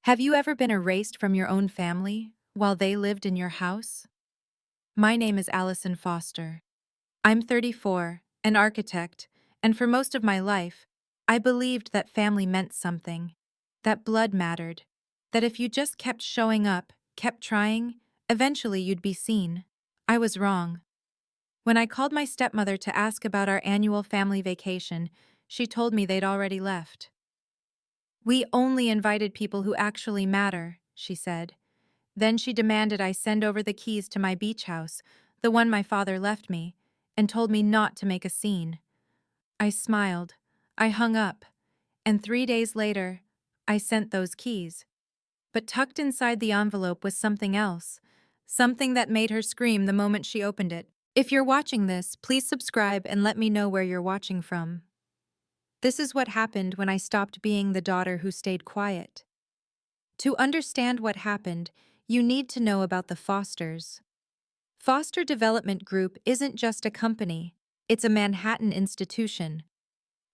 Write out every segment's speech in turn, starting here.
Have you ever been erased from your own family while they lived in your house? My name is Allison Foster. I'm 34, an architect, and for most of my life, I believed that family meant something, that blood mattered, that if you just kept showing up, kept trying, eventually you'd be seen. I was wrong. When I called my stepmother to ask about our annual family vacation, she told me they'd already left. "We only invited people who actually matter," she said. Then she demanded I send over the keys to my beach house, the one my father left me, and told me not to make a scene. I smiled. I hung up. And 3 days later, I sent those keys. But tucked inside the envelope was something else. Something that made her scream the moment she opened it. If you're watching this, please subscribe and let me know where you're watching from. This is what happened when I stopped being the daughter who stayed quiet. To understand what happened, you need to know about the Fosters. Foster Development Group isn't just a company, it's a Manhattan institution.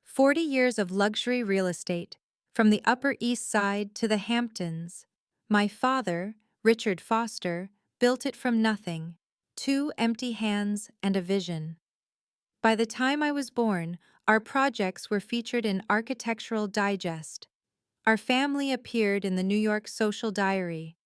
40 years of luxury real estate, from the Upper East Side to the Hamptons. My father, Richard Foster, built it from nothing, 2 empty hands and a vision. By the time I was born, our projects were featured in Architectural Digest. Our family appeared in the New York Social Diary.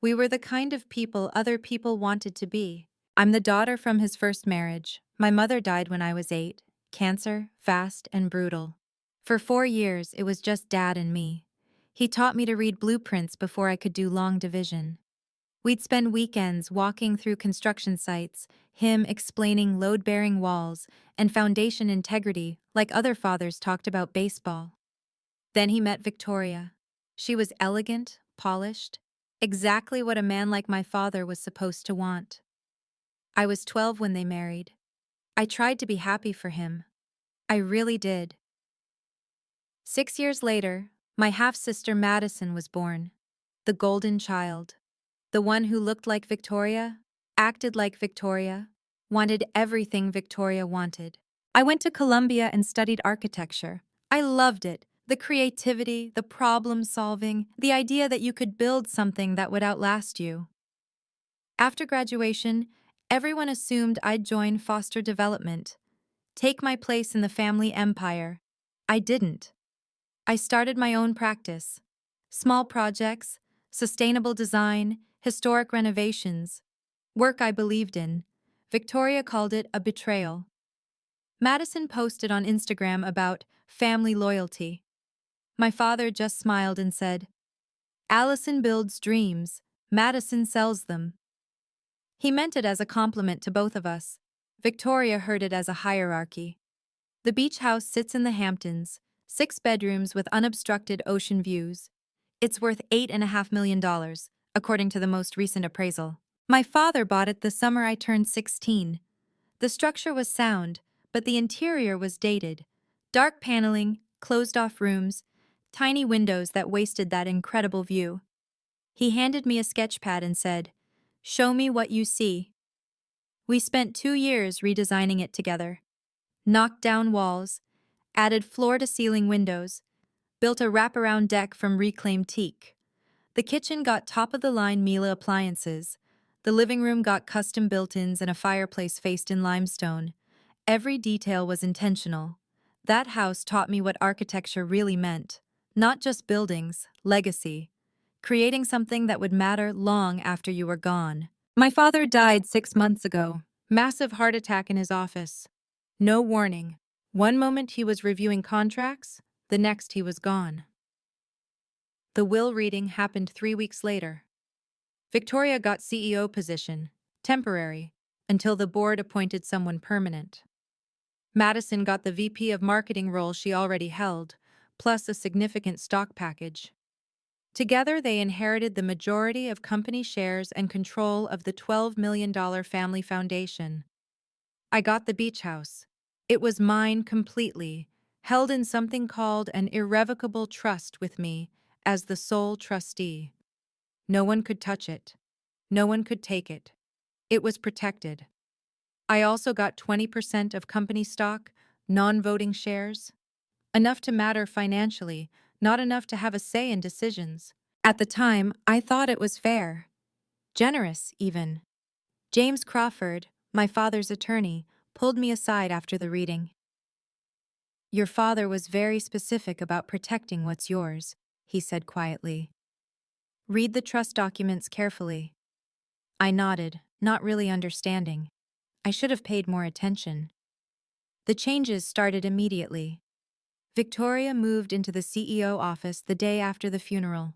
We were the kind of people other people wanted to be. I'm the daughter from his first marriage. My mother died when I was 8, cancer, fast and brutal. For 4 years, it was just Dad and me. He taught me to read blueprints before I could do long division. We'd spend weekends walking through construction sites, him explaining load-bearing walls and foundation integrity like other fathers talked about baseball. Then he met Victoria. She was elegant, polished, exactly what a man like my father was supposed to want. I was 12 when they married. I tried to be happy for him. I really did. 6 years later, my half-sister Madison was born. The golden child. The one who looked like Victoria, acted like Victoria, wanted everything Victoria wanted. I went to Columbia and studied architecture. I loved it. The creativity, the problem-solving, the idea that you could build something that would outlast you. After graduation, everyone assumed I'd join Foster Development, take my place in the family empire. I didn't. I started my own practice. Small projects, sustainable design, historic renovations, work I believed in. Victoria called it a betrayal. Madison posted on Instagram about family loyalty. My father just smiled and said, "Allison builds dreams, Madison sells them." He meant it as a compliment to both of us. Victoria heard it as a hierarchy. The beach house sits in the Hamptons, 6 bedrooms with unobstructed ocean views. It's worth $8.5 million, according to the most recent appraisal. My father bought it the summer I turned 16. The structure was sound, but the interior was dated. Dark paneling, closed-off rooms, tiny windows that wasted that incredible view. He handed me a sketch pad and said, "Show me what you see." We spent 2 years redesigning it together. Knocked down walls, added floor-to-ceiling windows, built a wraparound deck from reclaimed teak. The kitchen got top-of-the-line Miele appliances. The living room got custom built-ins and a fireplace faced in limestone. Every detail was intentional. That house taught me what architecture really meant. Not just buildings, legacy. Creating something that would matter long after you were gone. My father died 6 months ago. Massive heart attack in his office. No warning. One moment he was reviewing contracts, the next he was gone. The will reading happened 3 weeks later. Victoria got CEO position, temporary, until the board appointed someone permanent. Madison got the VP of marketing role she already held, plus a significant stock package. Together, they inherited the majority of company shares and control of the $12 million family foundation. I got the beach house. It was mine completely, held in something called an irrevocable trust with me as the sole trustee. No one could touch it. No one could take it. It was protected. I also got 20% of company stock, non-voting shares. Enough to matter financially, not enough to have a say in decisions. At the time, I thought it was fair. Generous, even. James Crawford, my father's attorney, pulled me aside after the reading. Your father was very specific about protecting what's yours, he said quietly. Read the trust documents carefully. I nodded, not really understanding. I should have paid more attention. The changes started immediately. Victoria moved into the CEO office the day after the funeral.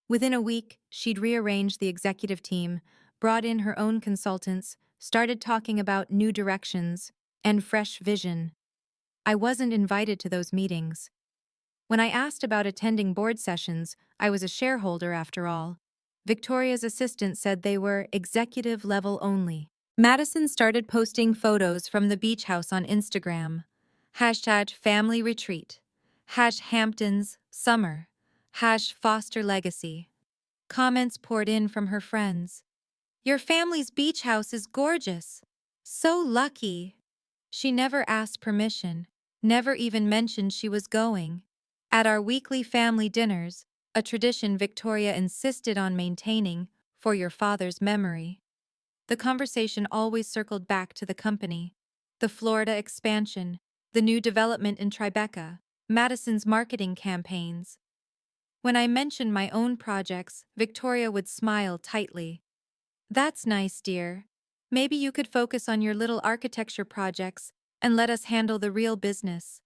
Within a week, she'd rearranged the executive team, brought in her own consultants, started talking about new directions and fresh vision. I wasn't invited to those meetings. When I asked about attending board sessions, I was a shareholder after all. Victoria's assistant said they were executive level only. Madison started posting photos from the beach house on Instagram. Hashtag family retreat. Hash Hamptons summer. Hash foster legacy. Comments poured in from her friends. Your family's beach house is gorgeous. So lucky. She never asked permission, never even mentioned she was going. At our weekly family dinners, a tradition Victoria insisted on maintaining for your father's memory, the conversation always circled back to the company, the Florida expansion, the new development in Tribeca, Madison's marketing campaigns. When I mentioned my own projects, Victoria would smile tightly. That's nice, dear. Maybe you could focus on your little architecture projects and let us handle the real business.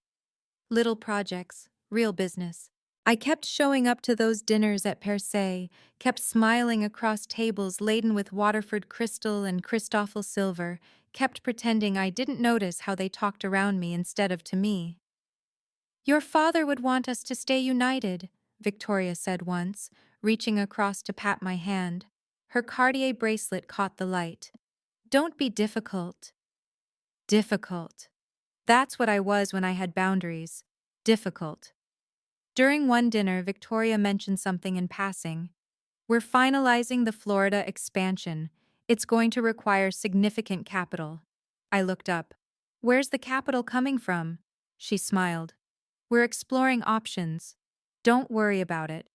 Little projects, real business. I kept showing up to those dinners at Per Se, kept smiling across tables laden with Waterford crystal and Christoffel silver, kept pretending I didn't notice how they talked around me instead of to me. Your father would want us to stay united, Victoria said once, reaching across to pat my hand. Her Cartier bracelet caught the light. Don't be difficult. Difficult. That's what I was when I had boundaries. Difficult. During one dinner, Victoria mentioned something in passing. We're finalizing the Florida expansion. It's going to require significant capital. I looked up. Where's the capital coming from? She smiled. We're exploring options. Don't worry about it.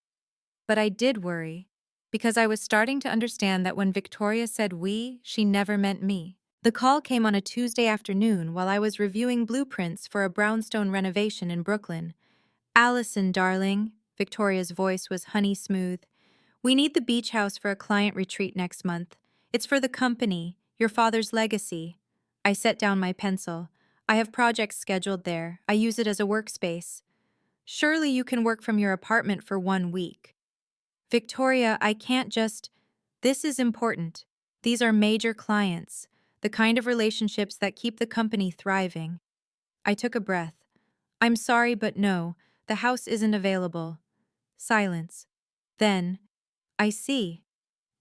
But I did worry, because I was starting to understand that when Victoria said we, she never meant me. The call came on a Tuesday afternoon while I was reviewing blueprints for a brownstone renovation in Brooklyn. Allison, darling, Victoria's voice was honey smooth. We need the beach house for a client retreat next month. It's for the company, your father's legacy. I set down my pencil. I have projects scheduled there. I use it as a workspace. Surely you can work from your apartment for 1 week. Victoria, I can't just... This is important. These are major clients, the kind of relationships that keep the company thriving. I took a breath. I'm sorry, but no, the house isn't available. Silence. Then, I see.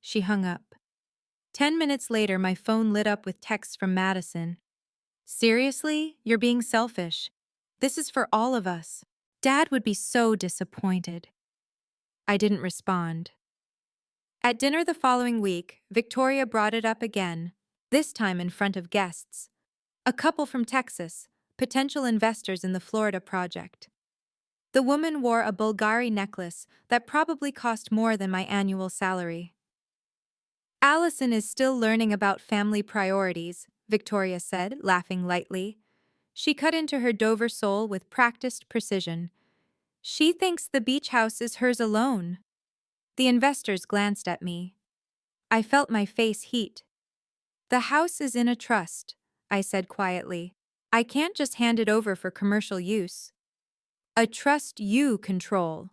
She hung up. 10 minutes later, my phone lit up with texts from Madison. Seriously? You're being selfish. This is for all of us. Dad would be so disappointed. I didn't respond. At dinner the following week, Victoria brought it up again, this time in front of guests. A couple from Texas, potential investors in the Florida project. The woman wore a Bulgari necklace that probably cost more than my annual salary. Allison is still learning about family priorities, Victoria said, laughing lightly. She cut into her Dover soul with practiced precision. She thinks the beach house is hers alone. The investors glanced at me. I felt my face heat. The house is in a trust, I said quietly. I can't just hand it over for commercial use. A trust you control.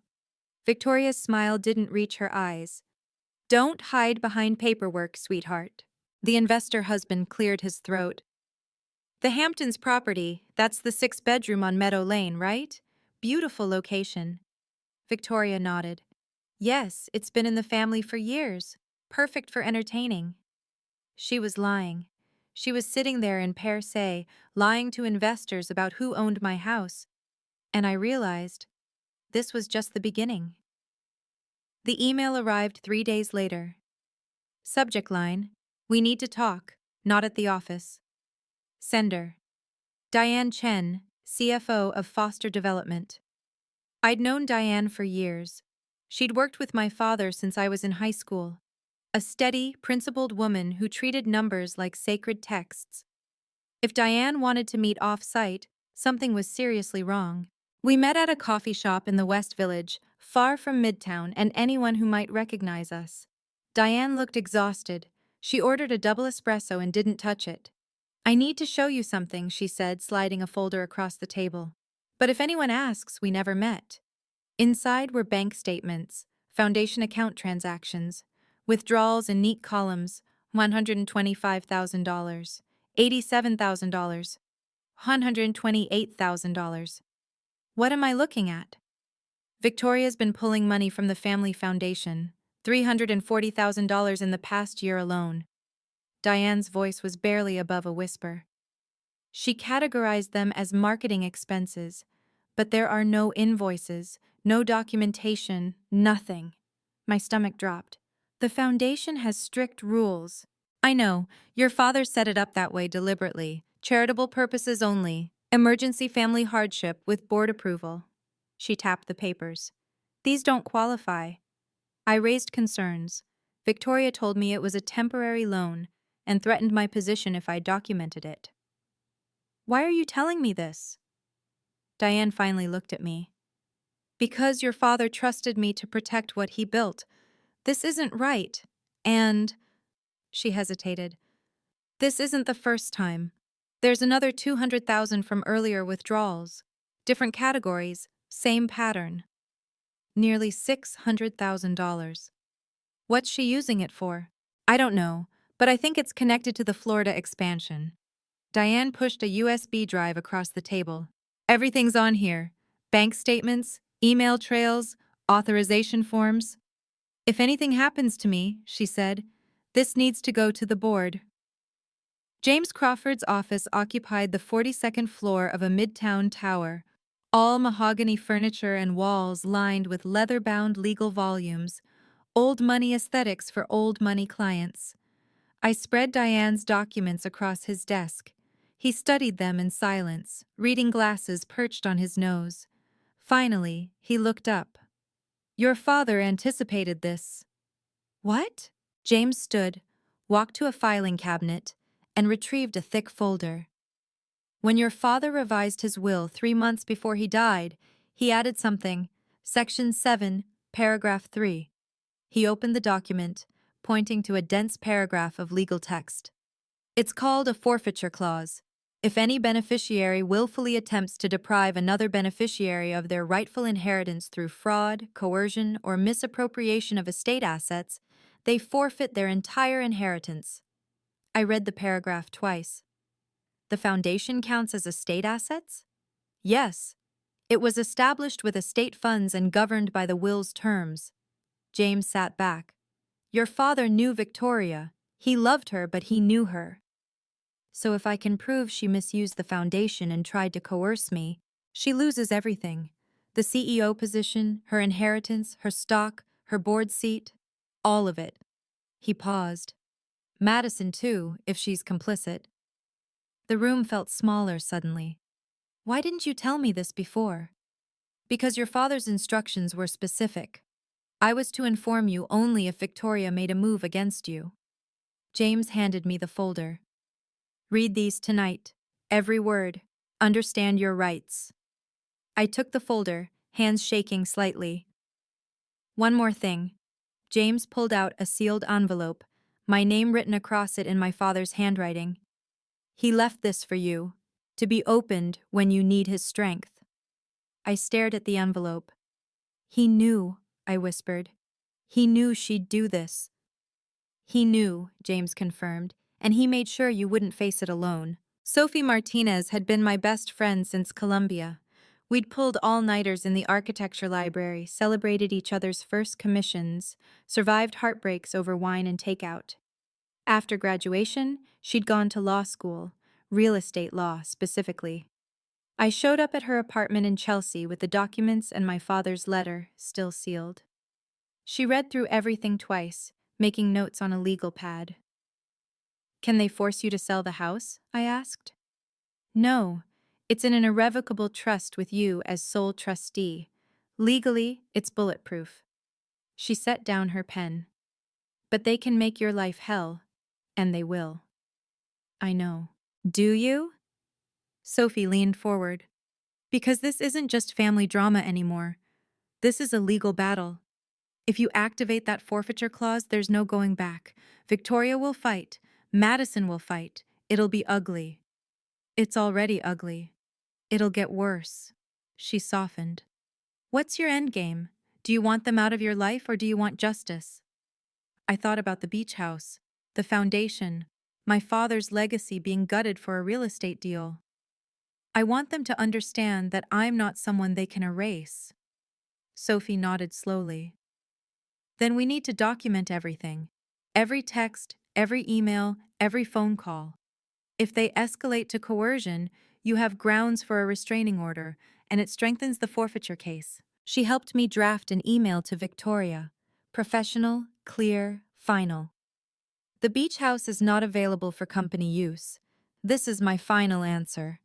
Victoria's smile didn't reach her eyes. Don't hide behind paperwork, sweetheart. The investor husband cleared his throat. The Hamptons property, that's the 6-bedroom on Meadow Lane, right? Beautiful location. Victoria nodded. Yes, it's been in the family for years. Perfect for entertaining. She was lying. She was sitting there in Per Se, lying to investors about who owned my house. And I realized this was just the beginning. The email arrived 3 days later. Subject line: We need to talk, not at the office. Sender: Diane Chen, CFO of Foster Development. I'd known Diane for years. She'd worked with my father since I was in high school. A steady, principled woman who treated numbers like sacred texts. If Diane wanted to meet off-site, something was seriously wrong. We met at a coffee shop in the West Village, far from Midtown and anyone who might recognize us. Diane looked exhausted. She ordered a double espresso and didn't touch it. "I need to show you something," she said, sliding a folder across the table. "But if anyone asks, we never met." Inside were bank statements, foundation account transactions, withdrawals in neat columns: $125,000, $87,000, $128,000. What am I looking at? Victoria's been pulling money from the family foundation, $340,000 in the past year alone. Diane's voice was barely above a whisper. She categorized them as marketing expenses, but there are no invoices, no documentation, nothing. My stomach dropped. The foundation has strict rules. "I know, your father set it up that way deliberately. Charitable purposes only. Emergency family hardship with board approval." She tapped the papers. "These don't qualify." I raised concerns. Victoria told me it was a temporary loan and threatened my position if I documented it. "Why are you telling me this?" Diane finally looked at me. "Because your father trusted me to protect what he built. This isn't right. And," she hesitated, "this isn't the first time. There's another 200,000 from earlier withdrawals. Different categories, same pattern. Nearly $600,000. What's she using it for?" "I don't know, but I think it's connected to the Florida expansion." Diane pushed a USB drive across the table. "Everything's on here. Bank statements, email trails, authorization forms. If anything happens to me," she said, "this needs to go to the board." James Crawford's office occupied the 42nd floor of a midtown tower, all mahogany furniture and walls lined with leather-bound legal volumes, old money aesthetics for old money clients. I spread Diane's documents across his desk. He studied them in silence, reading glasses perched on his nose. Finally, he looked up. "Your father anticipated this." "What?" James stood, walked to a filing cabinet, and retrieved a thick folder. "When your father revised his will 3 months before he died, he added something, Section 7, Paragraph 3. He opened the document, pointing to a dense paragraph of legal text. "It's called a forfeiture clause. If any beneficiary willfully attempts to deprive another beneficiary of their rightful inheritance through fraud, coercion, or misappropriation of estate assets, they forfeit their entire inheritance." I read the paragraph twice. "The foundation counts as estate assets?" "Yes. It was established with estate funds and governed by the will's terms." James sat back. "Your father knew Victoria. He loved her, but he knew her. So if I can prove she misused the foundation and tried to coerce me, she loses everything. The CEO position, her inheritance, her stock, her board seat, all of it." He paused. "Madison, too, if she's complicit." The room felt smaller suddenly. "Why didn't you tell me this before?" "Because your father's instructions were specific. I was to inform you only if Victoria made a move against you." James handed me the folder. "Read these tonight. Every word. Understand your rights." I took the folder, hands shaking slightly. "One more thing." James pulled out a sealed envelope, my name written across it in my father's handwriting. "He left this for you, to be opened when you need his strength." I stared at the envelope. "He knew," I whispered. "He knew she'd do this." "He knew," James confirmed, "and he made sure you wouldn't face it alone." Sophie Martinez had been my best friend since Columbia. We'd pulled all-nighters in the architecture library, celebrated each other's first commissions, survived heartbreaks over wine and takeout. After graduation, she'd gone to law school, real estate law specifically. I showed up at her apartment in Chelsea with the documents and my father's letter, still sealed. She read through everything twice, making notes on a legal pad. "Can they force you to sell the house?" I asked. "No. It's in an irrevocable trust with you as sole trustee. Legally, it's bulletproof." She set down her pen. But they can make your life hell, and they will. I know. Do you? Sophie leaned forward. Because this isn't just family drama anymore. This is a legal battle. If you activate that forfeiture clause, there's no going back. Victoria will fight. Madison will fight. It'll be ugly. It's already ugly. It'll get worse. She softened. What's your endgame? Do you want them out of your life or do you want justice? I thought about the beach house, the foundation, my father's legacy being gutted for a real estate deal. I want them to understand that I'm not someone they can erase. Sophie nodded slowly. Then we need to document everything. Every text, every email, every phone call. If they escalate to coercion, you have grounds for a restraining order, and it strengthens the forfeiture case. She helped me draft an email to Victoria. Professional, clear, final. The beach house is not available for company use. This is my final answer.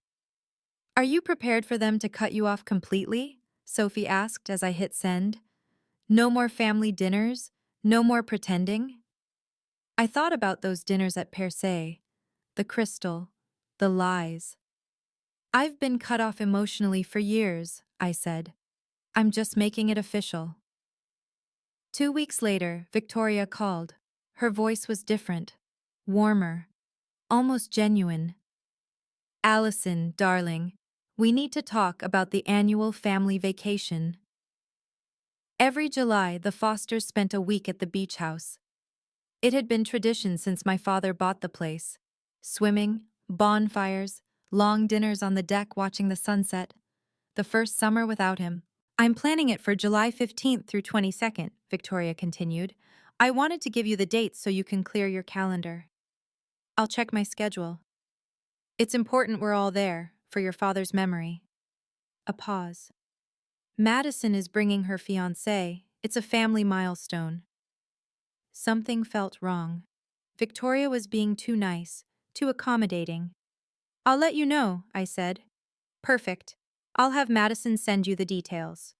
Are you prepared for them to cut you off completely? Sophie asked as I hit send. No more family dinners? No more pretending? I thought about those dinners at Per Se, the crystal, the lies. I've been cut off emotionally for years, I said. I'm just making it official. 2 weeks later, Victoria called. Her voice was different, warmer, almost genuine. Allison, darling, we need to talk about the annual family vacation. Every July, the Fosters spent a week at the beach house. It had been tradition since my father bought the place. Swimming, bonfires, long dinners on the deck watching the sunset. The first summer without him. I'm planning it for July 15th through 22nd, Victoria continued. I wanted to give you the dates so you can clear your calendar. I'll check my schedule. It's important we're all there, for your father's memory. A pause. Madison is bringing her fiancé. It's a family milestone. Something felt wrong. Victoria was being too nice, too accommodating. I'll let you know, I said. Perfect. I'll have Madison send you the details.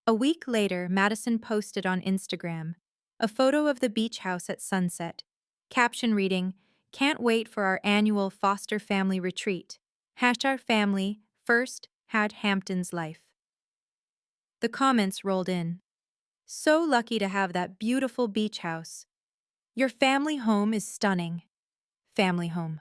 A week later, Madison posted on Instagram a photo of the beach house at sunset, caption reading, "Can't wait for our annual foster family retreat. #family first had Hamptons life." The comments rolled in. So lucky to have that beautiful beach house. Your family home is stunning. Family home.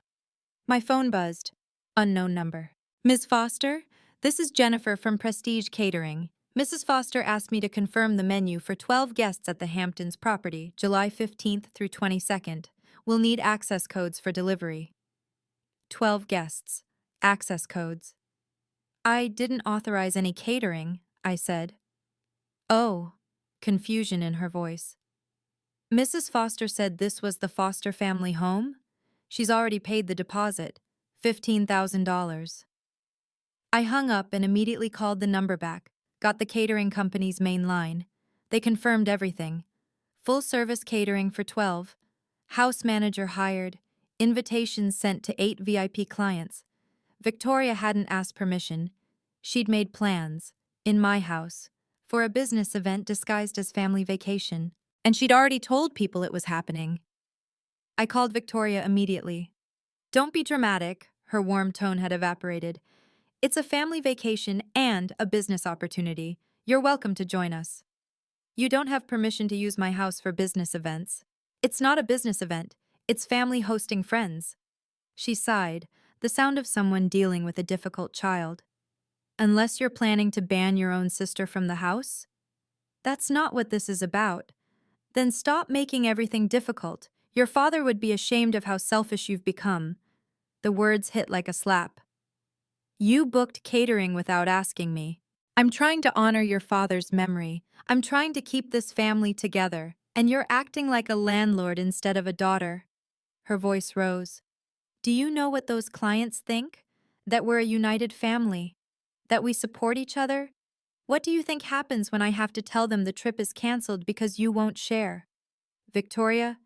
My phone buzzed. Unknown number. Ms. Foster, this is Jennifer from Prestige Catering. Mrs. Foster asked me to confirm the menu for 12 guests at the Hamptons property, July 15th through 22nd. We'll need access codes for delivery. 12 guests. Access codes. I didn't authorize any catering, I said. Oh, confusion in her voice. Mrs. Foster said this was the Foster family home? She's already paid the deposit, $15,000. I hung up and immediately called the number back, got the catering company's main line. They confirmed everything. Full-service catering for 12, house manager hired, invitations sent to 8 VIP clients. Victoria hadn't asked permission. She'd made plans, in my house, for a business event disguised as family vacation, and she'd already told people it was happening. I called Victoria immediately. Don't be dramatic, her warm tone had evaporated. It's a family vacation and a business opportunity. You're welcome to join us. You don't have permission to use my house for business events. It's not a business event. It's family hosting friends. She sighed, the sound of someone dealing with a difficult child. Unless you're planning to ban your own sister from the house? That's not what this is about. Then stop making everything difficult. Your father would be ashamed of how selfish you've become. The words hit like a slap. You booked catering without asking me. I'm trying to honor your father's memory. I'm trying to keep this family together, and you're acting like a landlord instead of a daughter. Her voice rose. Do you know what those clients think? That we're a united family? That we support each other? What do you think happens when I have to tell them the trip is canceled because you won't share? Victoria,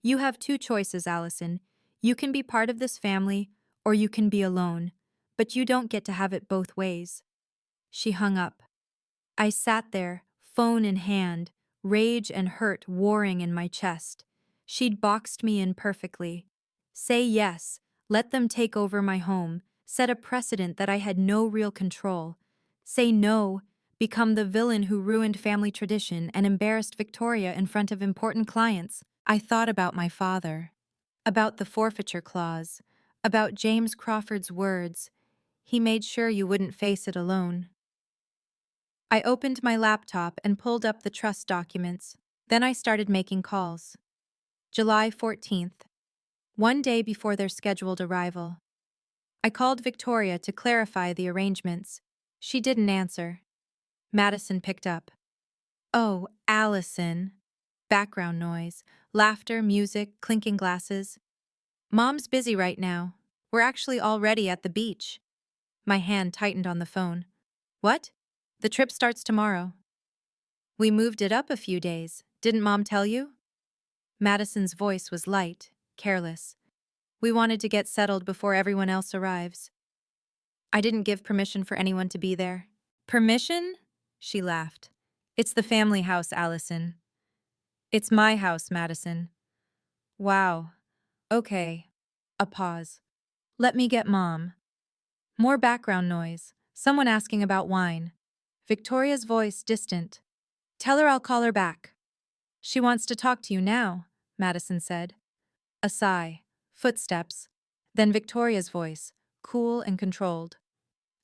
you have two choices, Allison. You can be part of this family, or you can be alone. But you don't get to have it both ways. She hung up. I sat there, phone in hand, rage and hurt warring in my chest. She'd boxed me in perfectly. Say yes, let them take over my home, set a precedent that I had no real control. Say no, become the villain who ruined family tradition and embarrassed Victoria in front of important clients. I thought about my father, about the forfeiture clause, about James Crawford's words. He made sure you wouldn't face it alone. I opened my laptop and pulled up the trust documents. Then I started making calls. July 14th, one day before their scheduled arrival. I called Victoria to clarify the arrangements. She didn't answer. Madison picked up. Oh, Allison. Background noise, laughter, music, clinking glasses. Mom's busy right now. We're actually already at the beach. My hand tightened on the phone. What? The trip starts tomorrow. We moved it up a few days. Didn't Mom tell you? Madison's voice was light, careless. We wanted to get settled before everyone else arrives. I didn't give permission for anyone to be there. Permission? She laughed. It's the family house, Allison. It's my house, Madison. Wow. Okay. A pause. Let me get Mom. More background noise. Someone asking about wine. Victoria's voice distant. Tell her I'll call her back. She wants to talk to you now, Madison said. A sigh. Footsteps. Then Victoria's voice, cool and controlled.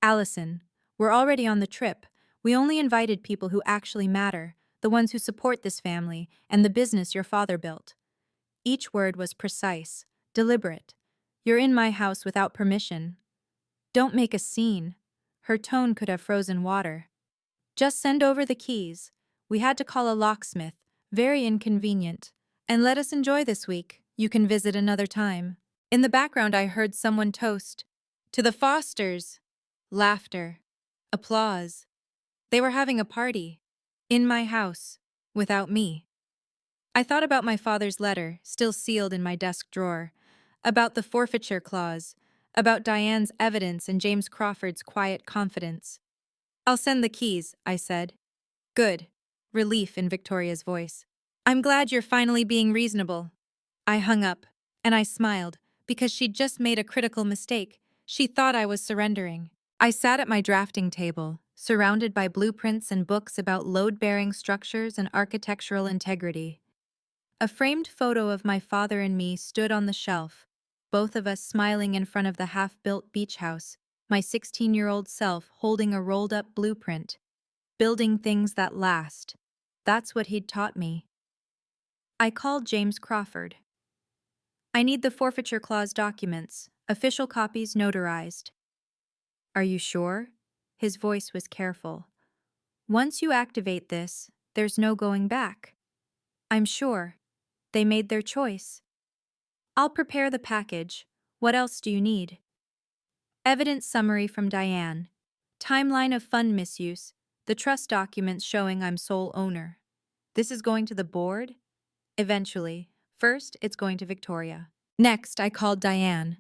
Allison, we're already on the trip. We only invited people who actually matter, the ones who support this family and the business your father built. Each word was precise, deliberate. You're in my house without permission. Don't make a scene. Her tone could have frozen water. Just send over the keys. We had to call a locksmith, very inconvenient. And let us enjoy this week. You can visit another time. In the background, I heard someone toast. To the Fosters. Laughter. Applause. They were having a party. In my house. Without me. I thought about my father's letter, still sealed in my desk drawer. About the forfeiture clause. About Diane's evidence and James Crawford's quiet confidence. I'll send the keys, I said. Good. Relief in Victoria's voice. I'm glad you're finally being reasonable. I hung up, and I smiled, because she'd just made a critical mistake. She thought I was surrendering. I sat at my drafting table, surrounded by blueprints and books about load-bearing structures and architectural integrity. A framed photo of my father and me stood on the shelf, both of us smiling in front of the half-built beach house, my 16-year-old self holding a rolled-up blueprint. Building things that last. That's what he'd taught me. I called James Crawford. I need the forfeiture clause documents, official copies notarized. Are you sure? His voice was careful. Once you activate this, there's no going back. I'm sure. They made their choice. I'll prepare the package. What else do you need? Evidence summary from Diane. Timeline of fund misuse. The trust documents showing I'm sole owner. This is going to the board? Eventually. First, it's going to Victoria. Next, I called Diane.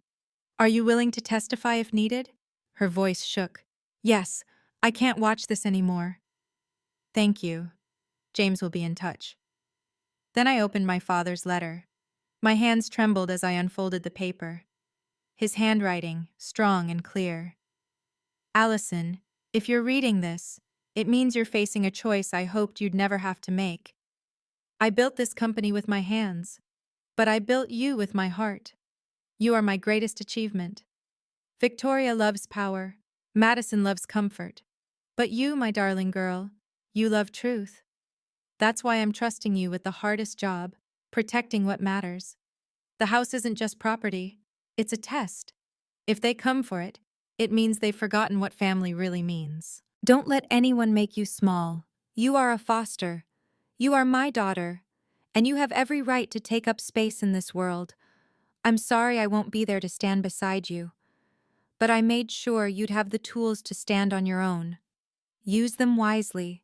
Are you willing to testify if needed? Her voice shook. Yes, I can't watch this anymore. Thank you. James will be in touch. Then I opened my father's letter. My hands trembled as I unfolded the paper. His handwriting, strong and clear. Allison, if you're reading this, it means you're facing a choice I hoped you'd never have to make. I built this company with my hands, but I built you with my heart. You are my greatest achievement. Victoria loves power. Madison loves comfort. But you, my darling girl, you love truth. That's why I'm trusting you with the hardest job, protecting what matters. The house isn't just property. It's a test. If they come for it, it means they've forgotten what family really means. Don't let anyone make you small. You are a foster. You are my daughter. And you have every right to take up space in this world. I'm sorry I won't be there to stand beside you. But I made sure you'd have the tools to stand on your own. Use them wisely.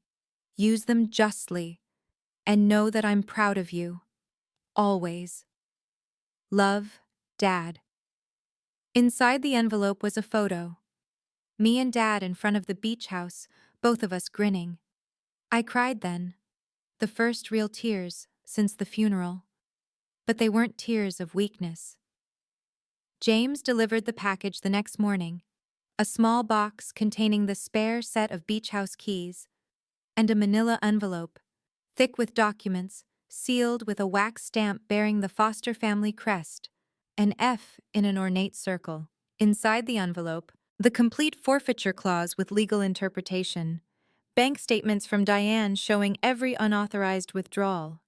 Use them justly. And know that I'm proud of you. Always. Love, Dad. Inside the envelope was a photo. Me and Dad in front of the beach house, both of us grinning. I cried then. The first real tears since the funeral. But they weren't tears of weakness. James delivered the package the next morning, a small box containing the spare set of beach house keys and a manila envelope, thick with documents, sealed with a wax stamp bearing the Foster family crest, an F in an ornate circle. Inside the envelope, the complete forfeiture clause with legal interpretation, bank statements from Diane showing every unauthorized withdrawal,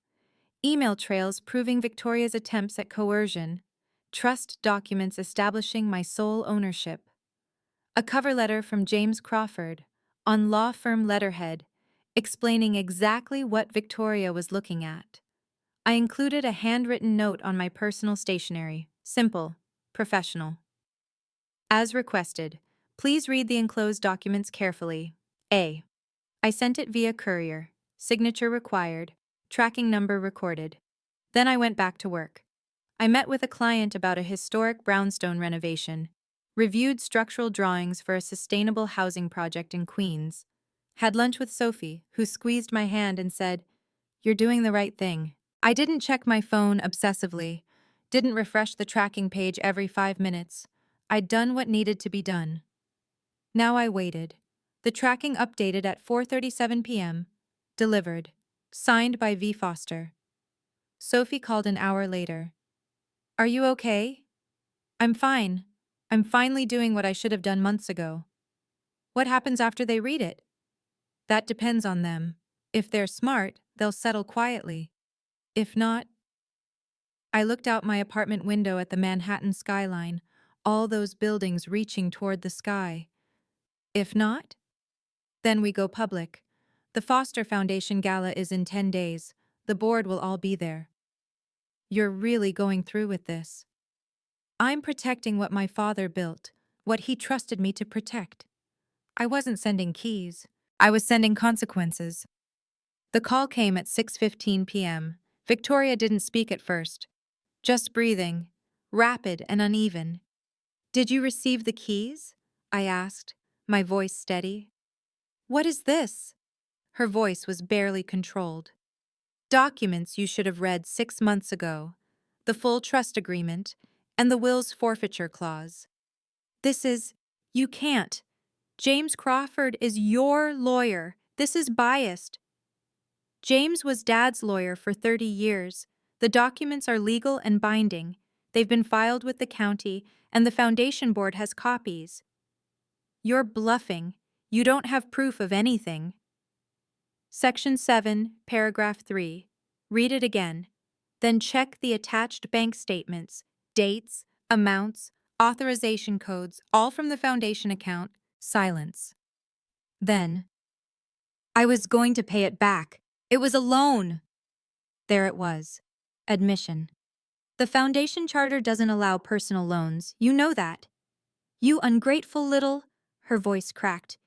email trails proving Victoria's attempts at coercion, trust documents establishing my sole ownership, a cover letter from James Crawford, on law firm letterhead, explaining exactly what Victoria was looking at. I included a handwritten note on my personal stationery, simple, professional. As requested, please read the enclosed documents carefully. A. I sent it via courier, signature required, tracking number recorded. Then I went back to work. I met with a client about a historic brownstone renovation, reviewed structural drawings for a sustainable housing project in Queens, had lunch with Sophie, who squeezed my hand and said, "You're doing the right thing." I didn't check my phone obsessively, didn't refresh the tracking page every 5 minutes. I'd done what needed to be done. Now I waited. The tracking updated at 4:37 p.m. Delivered. Signed by V. Foster. Sophie called an hour later. "Are you okay?" "I'm fine. I'm finally doing what I should have done months ago." "What happens after they read it?" "That depends on them. If they're smart, they'll settle quietly. If not..." I looked out my apartment window at the Manhattan skyline, all those buildings reaching toward the sky. If not? Then we go public. The Foster Foundation Gala is in 10 days. The board will all be there. You're really going through with this. I'm protecting what my father built, what he trusted me to protect. I wasn't sending keys. I was sending consequences. The call came at 6:15 p.m. Victoria didn't speak at first. Just breathing, rapid and uneven. "Did you receive the keys?" I asked, my voice steady. "What is this?" Her voice was barely controlled. "Documents you should have read 6 months ago. The full trust agreement and the will's forfeiture clause. This is... You can't. James Crawford is your lawyer. This is biased." James was Dad's lawyer for 30 years. The documents are legal and binding. They've been filed with the county, and the foundation board has copies. You're bluffing. You don't have proof of anything. Section 7, paragraph 3. Read it again. Then check the attached bank statements, dates, amounts, authorization codes, all from the foundation account. Silence. Then, "I was going to pay it back. It was a loan." There it was. Admission. "The foundation charter doesn't allow personal loans. You know that." "You ungrateful little..." Her voice cracked.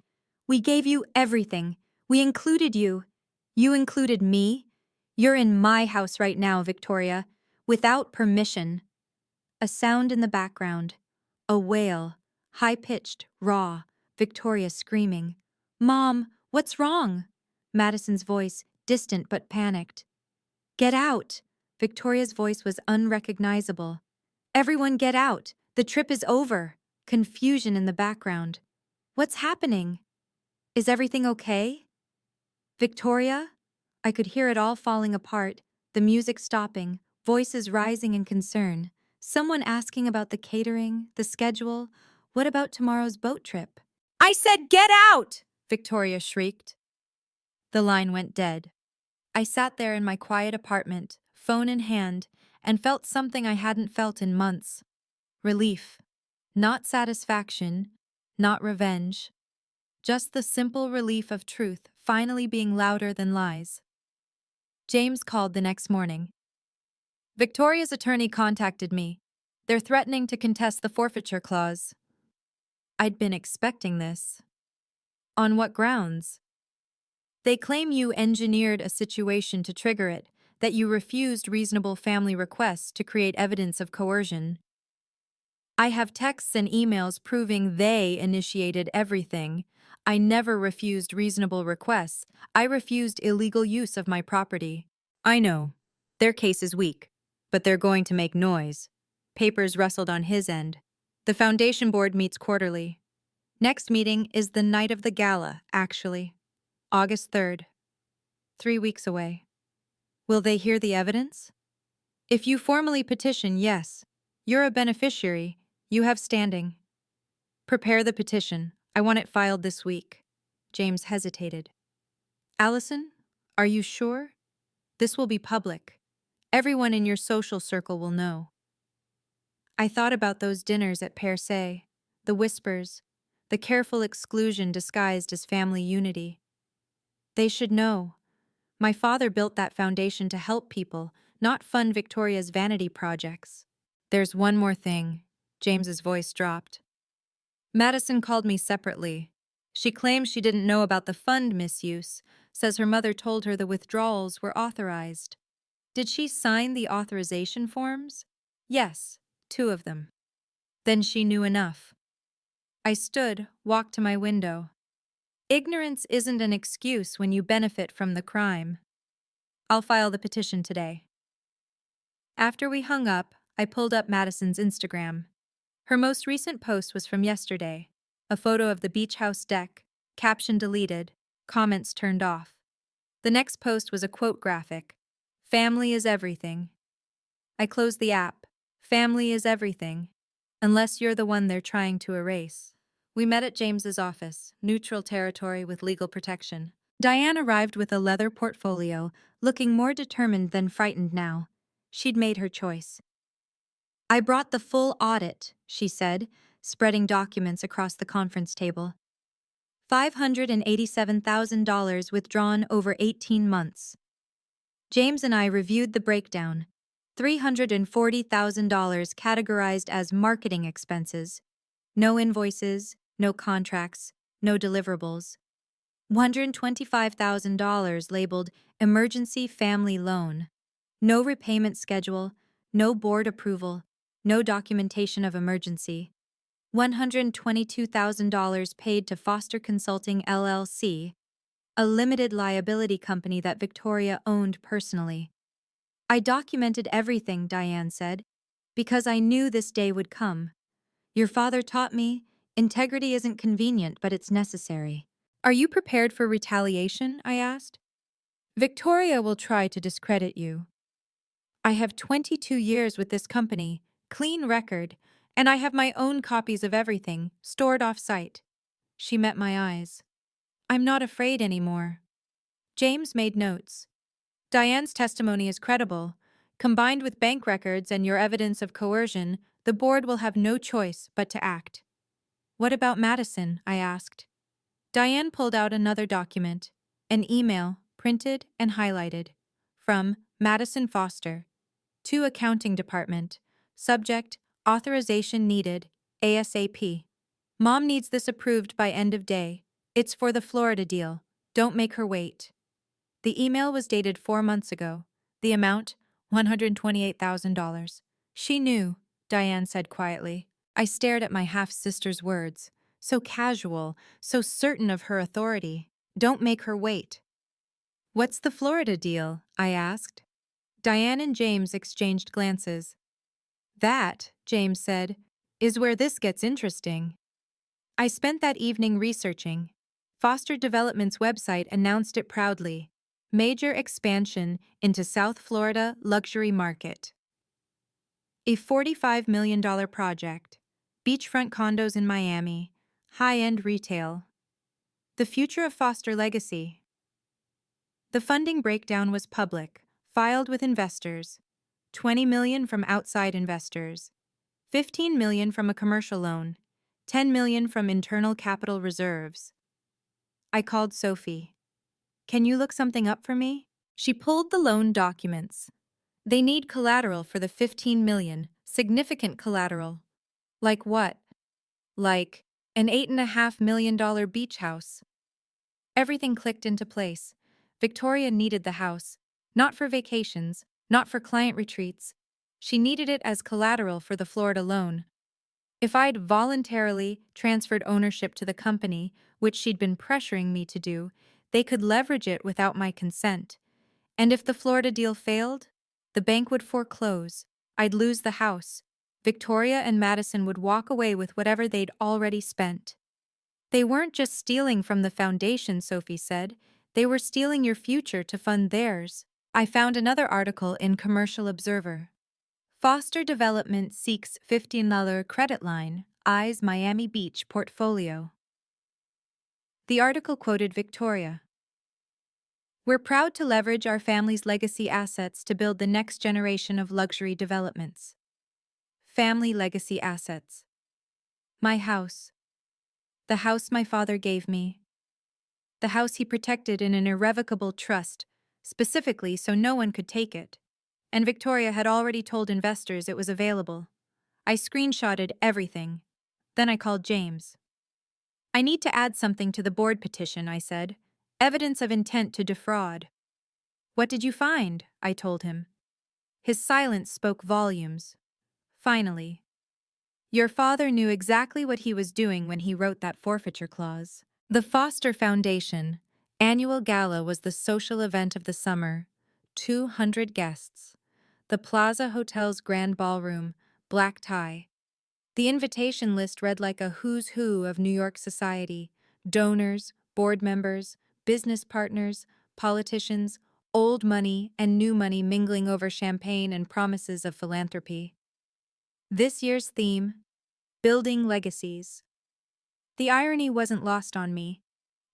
"We gave you everything. We included you. You included me. You're in my house right now, Victoria, without permission." A sound in the background. A wail. High-pitched, raw. Victoria screaming. "Mom, what's wrong?" Madison's voice, distant but panicked. "Get out!" Victoria's voice was unrecognizable. "Everyone get out! The trip is over!" Confusion in the background. "What's happening? Is everything okay?" "Victoria?" I could hear it all falling apart, the music stopping, voices rising in concern. Someone asking about the catering, the schedule. What about tomorrow's boat trip? "I said get out!" Victoria shrieked. The line went dead. I sat there in my quiet apartment, phone in hand, and felt something I hadn't felt in months. Relief. Not satisfaction, not revenge. Just the simple relief of truth finally being louder than lies. James called the next morning. "Victoria's attorney contacted me. They're threatening to contest the forfeiture clause." I'd been expecting this. "On what grounds?" "They claim you engineered a situation to trigger it, that you refused reasonable family requests to create evidence of coercion." "I have texts and emails proving they initiated everything. I never refused reasonable requests. I refused illegal use of my property. I know. Their case is weak, but they're going to make noise. Papers rustled on his end. The foundation board meets quarterly. Next meeting is the night of the gala, actually. August 3rd. 3 weeks away. Will they hear the evidence? If you formally petition, yes. You're a beneficiary. You have standing. Prepare the petition. I want it filed this week. James hesitated. Allison, are you sure? This will be public. Everyone in your social circle will know. I thought about those dinners at Per Se, the whispers, the careful exclusion disguised as family unity. They should know. My father built that foundation to help people, not fund Victoria's vanity projects. There's one more thing. James's voice dropped. Madison called me separately. She claims she didn't know about the fund misuse, says her mother told her the withdrawals were authorized. Did she sign the authorization forms? Yes, 2 of them. Then she knew enough. I stood, walked to my window. Ignorance isn't an excuse when you benefit from the crime. I'll file the petition today. After we hung up, I pulled up Madison's Instagram. Her most recent post was from yesterday, a photo of the beach house deck, caption deleted, comments turned off. The next post was a quote graphic, "Family is everything." I closed the app. Family is everything, unless you're the one they're trying to erase. We met at James's office, neutral territory with legal protection. Diane arrived with a leather portfolio, looking more determined than frightened now. She'd made her choice. I brought the full audit, she said, spreading documents across the conference table. $587,000 withdrawn over 18 months. James and I reviewed the breakdown. $340,000 categorized as marketing expenses. No invoices, no contracts, no deliverables. $125,000 labeled emergency family loan. No repayment schedule, no board approval, no documentation of emergency. $122,000 paid to Foster Consulting LLC, a limited liability company that Victoria owned personally. I documented everything, Diane said, because I knew this day would come. Your father taught me, integrity isn't convenient, but it's necessary. Are you prepared for retaliation? I asked. Victoria will try to discredit you. I have 22 years with this company, clean record, and I have my own copies of everything, stored off-site. She met my eyes. I'm not afraid anymore. James made notes. Diane's testimony is credible. Combined with bank records and your evidence of coercion, the board will have no choice but to act. What about Madison? I asked. Diane pulled out another document, an email, printed and highlighted, from Madison Foster, to Accounting Department, subject, authorization needed, ASAP. Mom needs this approved by end of day. It's for the Florida deal. Don't make her wait. The email was dated 4 months ago. The amount, $128,000. She knew, Diane said quietly. I stared at my half-sister's words. So casual, so certain of her authority. Don't make her wait. What's the Florida deal? I asked. Diane and James exchanged glances. That, James said, is where this gets interesting. I spent that evening researching. Foster Development's website announced it proudly. Major expansion into South Florida luxury market. A $45 million project. Beachfront condos in Miami. High-end retail. The future of Foster legacy. The funding breakdown was public, filed with investors. $20 million from outside investors. $15 million from a commercial loan. $10 million from internal capital reserves. I called Sophie. Can you look something up for me? She pulled the loan documents. They need collateral for the $15 million, significant collateral. Like what? Like an $8.5 million beach house. Everything clicked into place. Victoria needed the house, not for vacations, not for client retreats. She needed it as collateral for the Florida loan. If I'd voluntarily transferred ownership to the company, which she'd been pressuring me to do, they could leverage it without my consent. And if the Florida deal failed, the bank would foreclose. I'd lose the house. Victoria and Madison would walk away with whatever they'd already spent. They weren't just stealing from the foundation, Sophie said. They were stealing your future to fund theirs. I found another article in Commercial Observer. Foster Development seeks $15 credit line, eyes Miami Beach portfolio. The article quoted Victoria. We're proud to leverage our family's legacy assets to build the next generation of luxury developments. Family legacy assets. My house. The house my father gave me. The house he protected in an irrevocable trust, specifically so no one could take it. And Victoria had already told investors it was available. I screenshotted everything. Then I called James. I need to add something to the board petition, I said. Evidence of intent to defraud. What did you find? I told him. His silence spoke volumes. Finally. Your father knew exactly what he was doing when he wrote that forfeiture clause. The Foster Foundation annual gala was the social event of the summer. 200 guests. The Plaza Hotel's grand ballroom, black tie. The invitation list read like a who's who of New York society. Donors, board members, business partners, politicians, old money and new money mingling over champagne and promises of philanthropy. This year's theme, Building Legacies. The irony wasn't lost on me.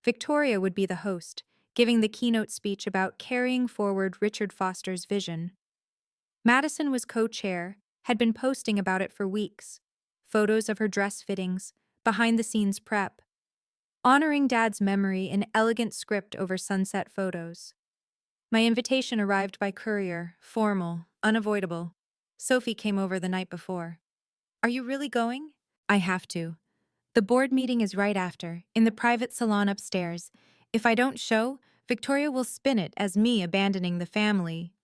Victoria would be the host, giving the keynote speech about carrying forward Richard Foster's vision. Madison was co-chair, had been posting about it for weeks. Photos of her dress fittings, behind-the-scenes prep. Honoring Dad's memory in elegant script over sunset photos. My invitation arrived by courier, formal, unavoidable. Sophie came over the night before. Are you really going? I have to. The board meeting is right after, in the private salon upstairs. If I don't show, Victoria will spin it as me abandoning the family.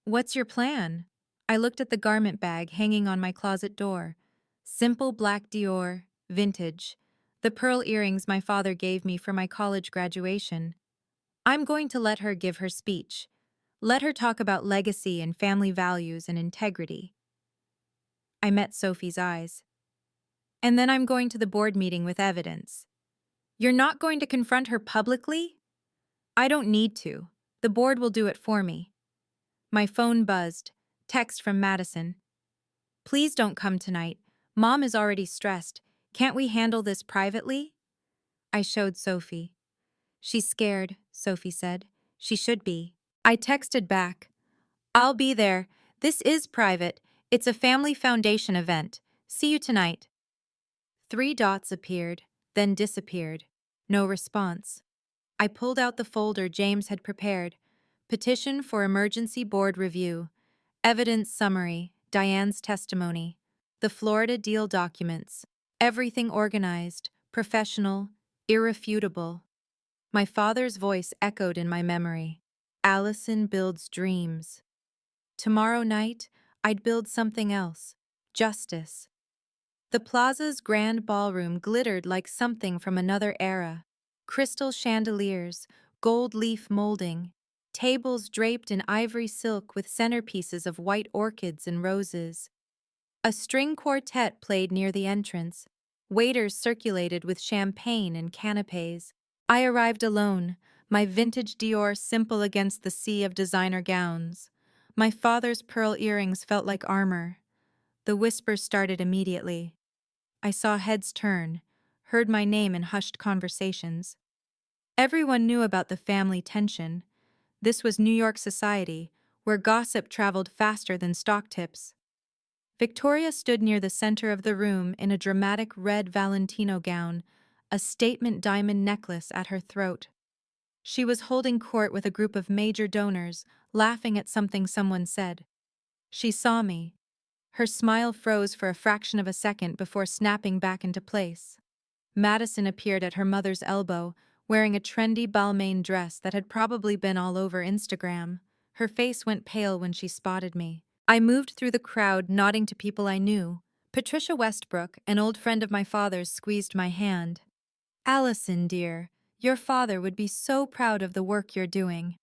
What's your plan? I looked at the garment bag hanging on my closet door. Simple black Dior, vintage. The pearl earrings my father gave me for my college graduation. I'm going to let her give her speech. Let her talk about legacy and family values and integrity. I met Sophie's eyes. And then I'm going to the board meeting with evidence. You're not going to confront her publicly? I don't need to. The board will do it for me. My phone buzzed. Text from Madison. Please don't come tonight. Mom is already stressed. Can't we handle this privately? I showed Sophie. She's scared, Sophie said. She should be. I texted back. I'll be there. This is private. It's a family foundation event. See you tonight. 3 dots appeared, then disappeared. No response. I pulled out the folder James had prepared. Petition for emergency board review. Evidence summary, Diane's testimony. The Florida deal documents. Everything organized, professional, irrefutable. My father's voice echoed in my memory. Allison builds dreams. Tomorrow night, I'd build something else. Justice. The plaza's grand ballroom glittered like something from another era. Crystal chandeliers, gold leaf molding, tables draped in ivory silk with centerpieces of white orchids and roses. A string quartet played near the entrance. Waiters circulated with champagne and canapes. I arrived alone, my vintage Dior simple against the sea of designer gowns. My father's pearl earrings felt like armor. The whispers started immediately. I saw heads turn, heard my name in hushed conversations. Everyone knew about the family tension. This was New York society, where gossip traveled faster than stock tips. Victoria stood near the center of the room in a dramatic red Valentino gown, a statement diamond necklace at her throat. She was holding court with a group of major donors, laughing at something someone said. She saw me. Her smile froze for a fraction of a second before snapping back into place. Madison appeared at her mother's elbow, wearing a trendy Balmain dress that had probably been all over Instagram. Her face went pale when she spotted me. I moved through the crowd, nodding to people I knew. Patricia Westbrook, an old friend of my father's, squeezed my hand. Allison, dear, your father would be so proud of the work you're doing.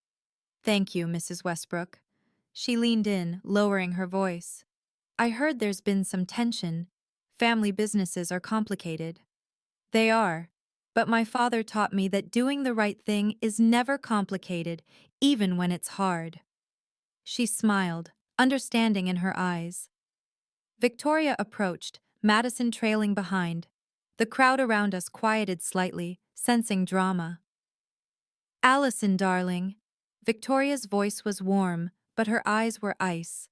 Thank you, Mrs. Westbrook. She leaned in, lowering her voice. I heard there's been some tension. Family businesses are complicated. They are. But my father taught me that doing the right thing is never complicated, even when it's hard. She smiled, understanding in her eyes. Victoria approached, Madison trailing behind. The crowd around us quieted slightly, sensing drama. Allison, darling. Victoria's voice was warm, but her eyes were ice.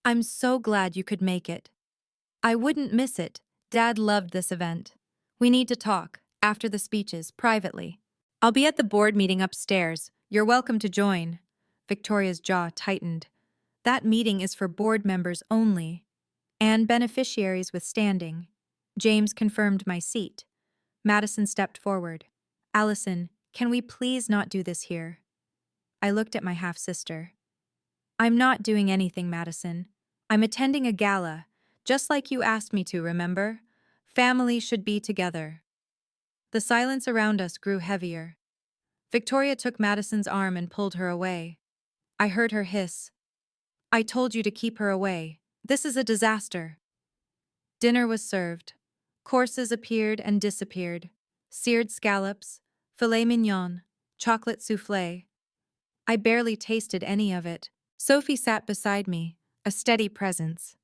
I'm so glad you could make it. I wouldn't miss it. Dad loved this event. We need to talk, after the speeches, privately. I'll be at the board meeting upstairs. You're welcome to join. Victoria's jaw tightened. That meeting is for board members only, and beneficiaries with standing. James confirmed my seat. Madison stepped forward. Allison, can we please not do this here? I looked at my half-sister. I'm not doing anything, Madison. I'm attending a gala, just like you asked me to, remember? Family should be together. The silence around us grew heavier. Victoria took Madison's arm and pulled her away. I heard her hiss. I told you to keep her away. This is a disaster. Dinner was served. Courses appeared and disappeared. Seared scallops, filet mignon, chocolate soufflé. I barely tasted any of it. Sophie sat beside me, a steady presence.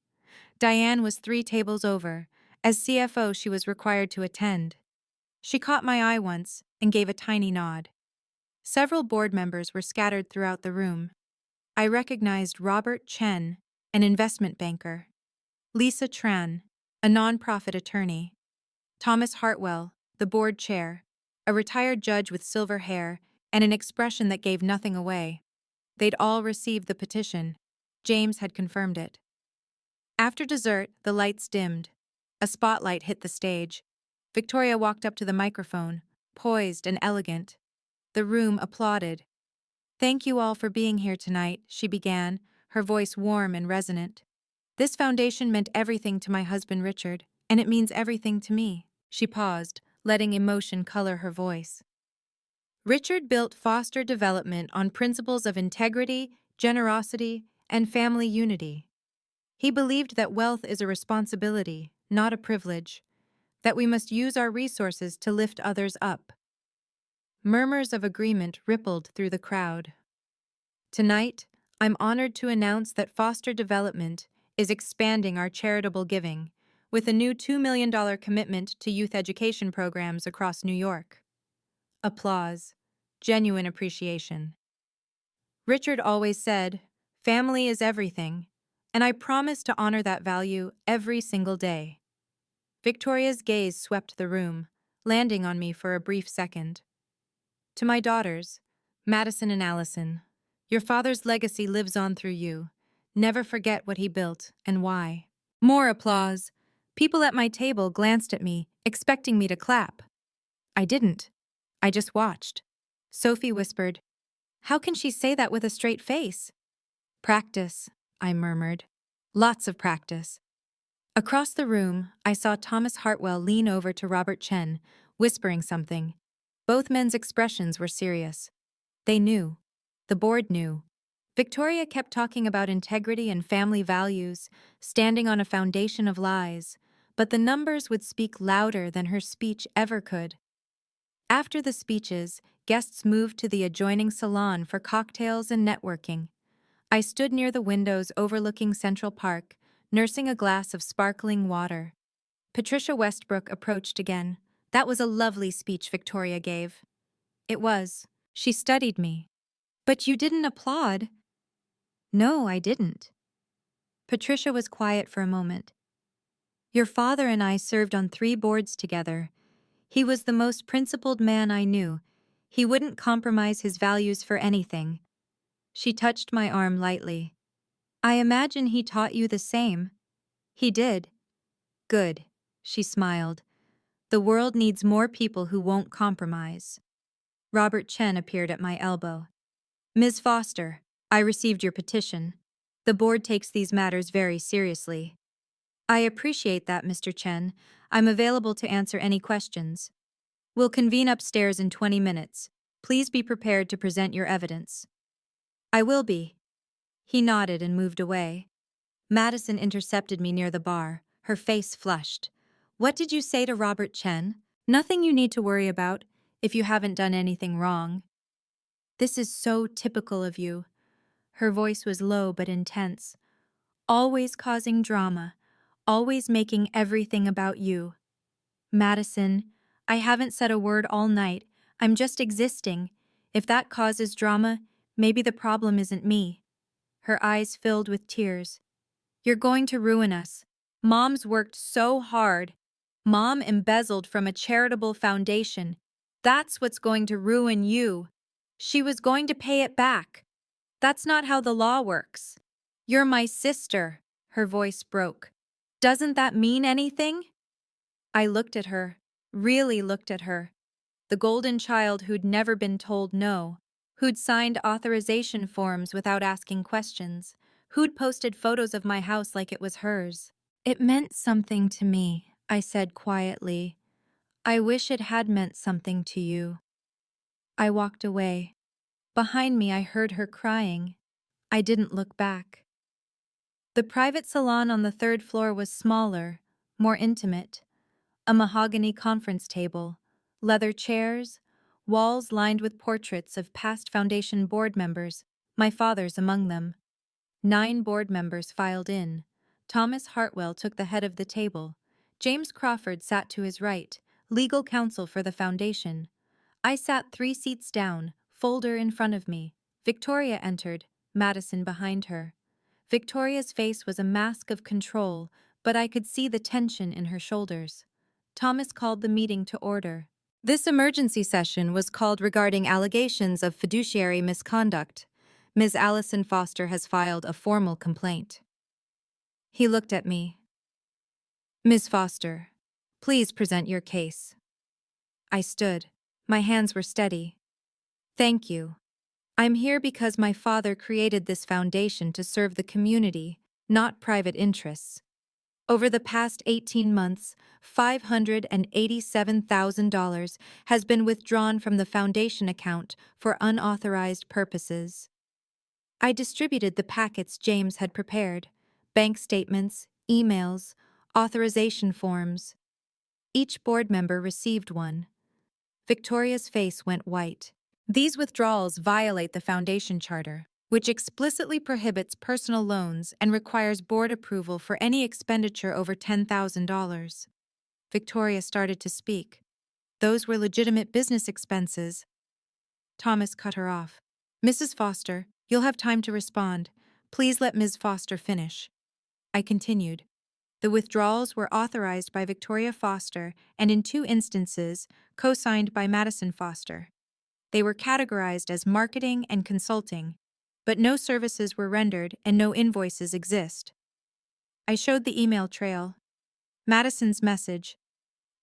Diane was 3 tables over. As CFO, she was required to attend. She caught my eye once and gave a tiny nod. Several board members were scattered throughout the room. I recognized Robert Chen, an investment banker, Lisa Tran, a nonprofit attorney, Thomas Hartwell, the board chair, a retired judge with silver hair and an expression that gave nothing away. They'd all received the petition. James had confirmed it. After dessert, the lights dimmed. A spotlight hit the stage. Victoria walked up to the microphone, poised and elegant. The room applauded. Thank you all for being here tonight, she began, her voice warm and resonant. This foundation meant everything to my husband Richard, and it means everything to me. She paused, letting emotion color her voice. Richard built Foster Development on principles of integrity, generosity, and family unity. He believed that wealth is a responsibility, not a privilege, that we must use our resources to lift others up. Murmurs of agreement rippled through the crowd. Tonight, I'm honored to announce that Foster Development is expanding our charitable giving with a new $2 million commitment to youth education programs across New York. Applause. Genuine appreciation. Richard always said, family is everything, and I promise to honor that value every single day. Victoria's gaze swept the room, landing on me for a brief second. To my daughters, Madison and Allison, your father's legacy lives on through you. Never forget what he built and why. More applause. People at my table glanced at me, expecting me to clap. I didn't. I just watched. Sophie whispered, "How can she say that with a straight face?" "Practice," I murmured. "Lots of practice." Across the room, I saw Thomas Hartwell lean over to Robert Chen, whispering something. Both men's expressions were serious. They knew. The board knew. Victoria kept talking about integrity and family values, standing on a foundation of lies, but the numbers would speak louder than her speech ever could. After the speeches, guests moved to the adjoining salon for cocktails and networking. I stood near the windows overlooking Central Park, nursing a glass of sparkling water. Patricia Westbrook approached again. That was a lovely speech Victoria gave. It was. She studied me. But you didn't applaud. No, I didn't. Patricia was quiet for a moment. Your father and I served on 3 boards together. He was the most principled man I knew. He wouldn't compromise his values for anything. She touched my arm lightly. I imagine he taught you the same. He did. Good, she smiled. The world needs more people who won't compromise. Robert Chen appeared at my elbow. Ms. Foster, I received your petition. The board takes these matters very seriously. I appreciate that, Mr. Chen. I'm available to answer any questions. We'll convene upstairs in 20 minutes. Please be prepared to present your evidence. I will be. He nodded and moved away. Madison intercepted me near the bar, her face flushed. What did you say to Robert Chen? Nothing you need to worry about, if you haven't done anything wrong. This is so typical of you. Her voice was low but intense. Always causing drama, always making everything about you. Madison, I haven't said a word all night. I'm just existing. If that causes drama, maybe the problem isn't me. Her eyes filled with tears. You're going to ruin us. Mom's worked so hard. Mom embezzled from a charitable foundation. That's what's going to ruin you. She was going to pay it back. That's not how the law works. You're my sister. Her voice broke. Doesn't that mean anything? I looked at her, really looked at her. The golden child who'd never been told no, who'd signed authorization forms without asking questions, who'd posted photos of my house like it was hers. It meant something to me, I said quietly. I wish it had meant something to you. I walked away. Behind me, I heard her crying. I didn't look back. The private salon on the third floor was smaller, more intimate. A mahogany conference table, leather chairs, walls lined with portraits of past foundation board members, my father's among them. 9 board members filed in. Thomas Hartwell took the head of the table. James Crawford sat to his right, legal counsel for the foundation. I sat 3 seats down, folder in front of me. Victoria entered, Madison behind her. Victoria's face was a mask of control, but I could see the tension in her shoulders. Thomas called the meeting to order. This emergency session was called regarding allegations of fiduciary misconduct. Ms. Allison Foster has filed a formal complaint. He looked at me. Ms. Foster, please present your case. I stood. My hands were steady. Thank you. I'm here because my father created this foundation to serve the community, not private interests. Over the past 18 months, $587,000 has been withdrawn from the foundation account for unauthorized purposes. I distributed the packets James had prepared: bank statements, emails, authorization forms. Each board member received one. Victoria's face went white. These withdrawals violate the foundation charter, which explicitly prohibits personal loans and requires board approval for any expenditure over $10,000. Victoria started to speak. Those were legitimate business expenses. Thomas cut her off. Mrs. Foster, you'll have time to respond. Please let Ms. Foster finish. I continued. The withdrawals were authorized by Victoria Foster and in 2 instances, co-signed by Madison Foster. They were categorized as marketing and consulting, but no services were rendered and no invoices exist. I showed the email trail. Madison's message: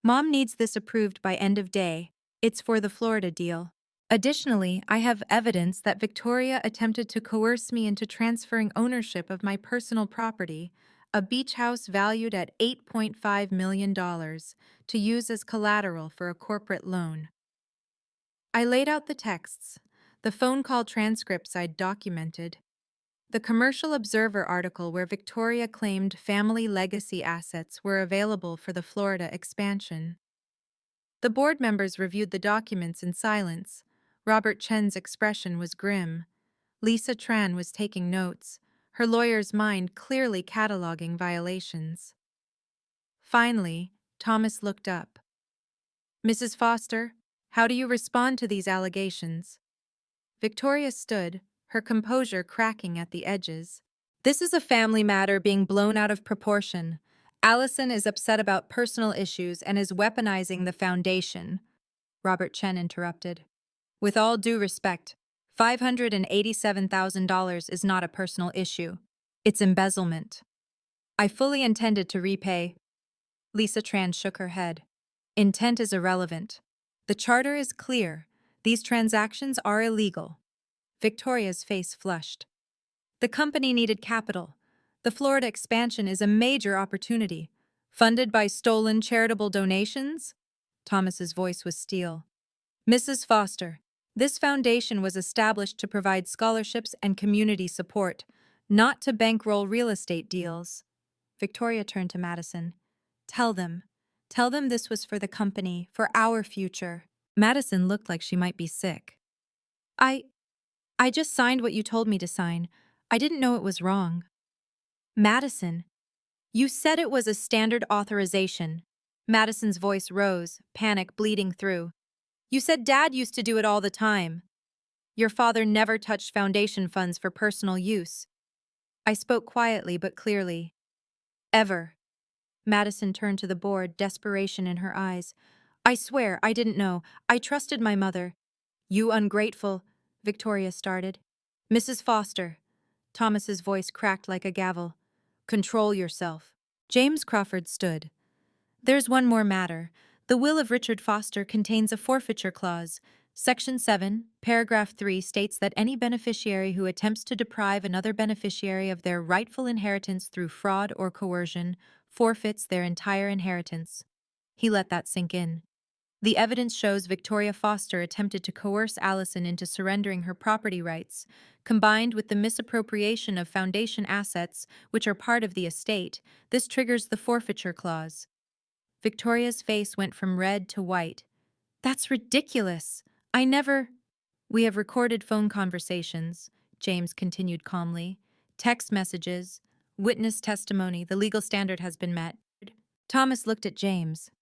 Mom needs this approved by end of day. It's for the Florida deal. Additionally, I have evidence that Victoria attempted to coerce me into transferring ownership of my personal property, a beach house valued at $8.5 million, to use as collateral for a corporate loan. I laid out the texts, the phone call transcripts I'd documented, the Commercial Observer article where Victoria claimed family legacy assets were available for the Florida expansion. The board members reviewed the documents in silence. Robert Chen's expression was grim. Lisa Tran was taking notes, her lawyer's mind clearly cataloging violations. Finally, Thomas looked up. Mrs. Foster, how do you respond to these allegations? Victoria stood, her composure cracking at the edges. This is a family matter being blown out of proportion. Allison is upset about personal issues and is weaponizing the foundation. Robert Chen interrupted. With all due respect, $587,000 is not a personal issue. It's embezzlement. I fully intended to repay. Lisa Tran shook her head. Intent is irrelevant. The charter is clear. These transactions are illegal. Victoria's face flushed. The company needed capital. The Florida expansion is a major opportunity. Funded by stolen charitable donations? Thomas's voice was steel. Mrs. Foster, this foundation was established to provide scholarships and community support, not to bankroll real estate deals. Victoria turned to Madison. Tell them. Tell them this was for the company, for our future. Madison looked like she might be sick. I just signed what you told me to sign. I didn't know it was wrong. Madison, you said it was a standard authorization. Madison's voice rose, panic bleeding through. You said Dad used to do it all the time. Your father never touched foundation funds for personal use. I spoke quietly but clearly. Ever. Madison turned to the board, desperation in her eyes. I swear, I didn't know. I trusted my mother. You ungrateful, Victoria started. Mrs. Foster. Thomas's voice cracked like a gavel. Control yourself. James Crawford stood. There's one more matter. The will of Richard Foster contains a forfeiture clause. Section 7, paragraph 3 states that any beneficiary who attempts to deprive another beneficiary of their rightful inheritance through fraud or coercion forfeits their entire inheritance. He let that sink in. The evidence shows Victoria Foster attempted to coerce Allison into surrendering her property rights, combined with the misappropriation of foundation assets, which are part of the estate. This triggers the forfeiture clause. Victoria's face went from red to white. That's ridiculous. I never... We have recorded phone conversations, James continued calmly. Text messages, witness testimony, the legal standard has been met. Thomas looked at James.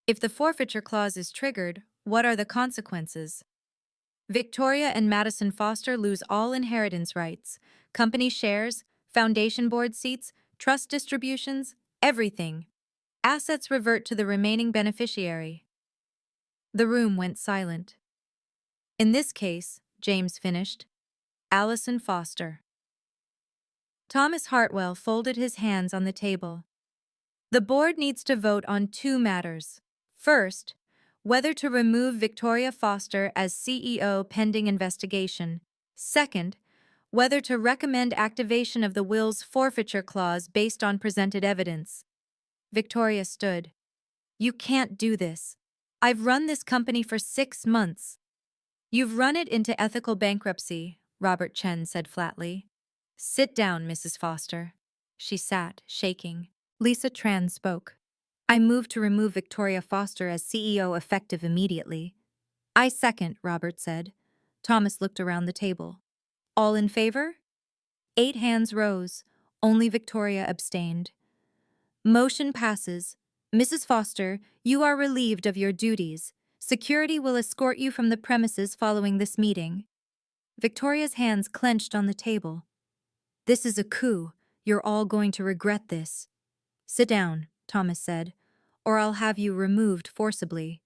If the forfeiture clause is triggered, what are the consequences? Victoria and Madison Foster lose all inheritance rights, company shares, foundation board seats, trust distributions, everything. Assets revert to the remaining beneficiary. The room went silent. In this case, James finished, Allison Foster. Thomas Hartwell folded his hands on the table. The board needs to vote on two matters. First, whether to remove Victoria Foster as CEO pending investigation. Second, whether to recommend activation of the will's forfeiture clause based on presented evidence. Victoria stood. You can't do this. I've run this company for 6 months. You've run it into ethical bankruptcy, Robert Chen said flatly. Sit down, Mrs. Foster. She sat, shaking. Lisa Tran spoke. I move to remove Victoria Foster as CEO effective immediately. I second, Robert said. Thomas looked around the table. All in favor? 8 hands rose. Only Victoria abstained. Motion passes. Mrs. Foster, you are relieved of your duties. Security will escort you from the premises following this meeting. Victoria's hands clenched on the table. This is a coup. You're all going to regret this. Sit down, Thomas said, or I'll have you removed forcibly.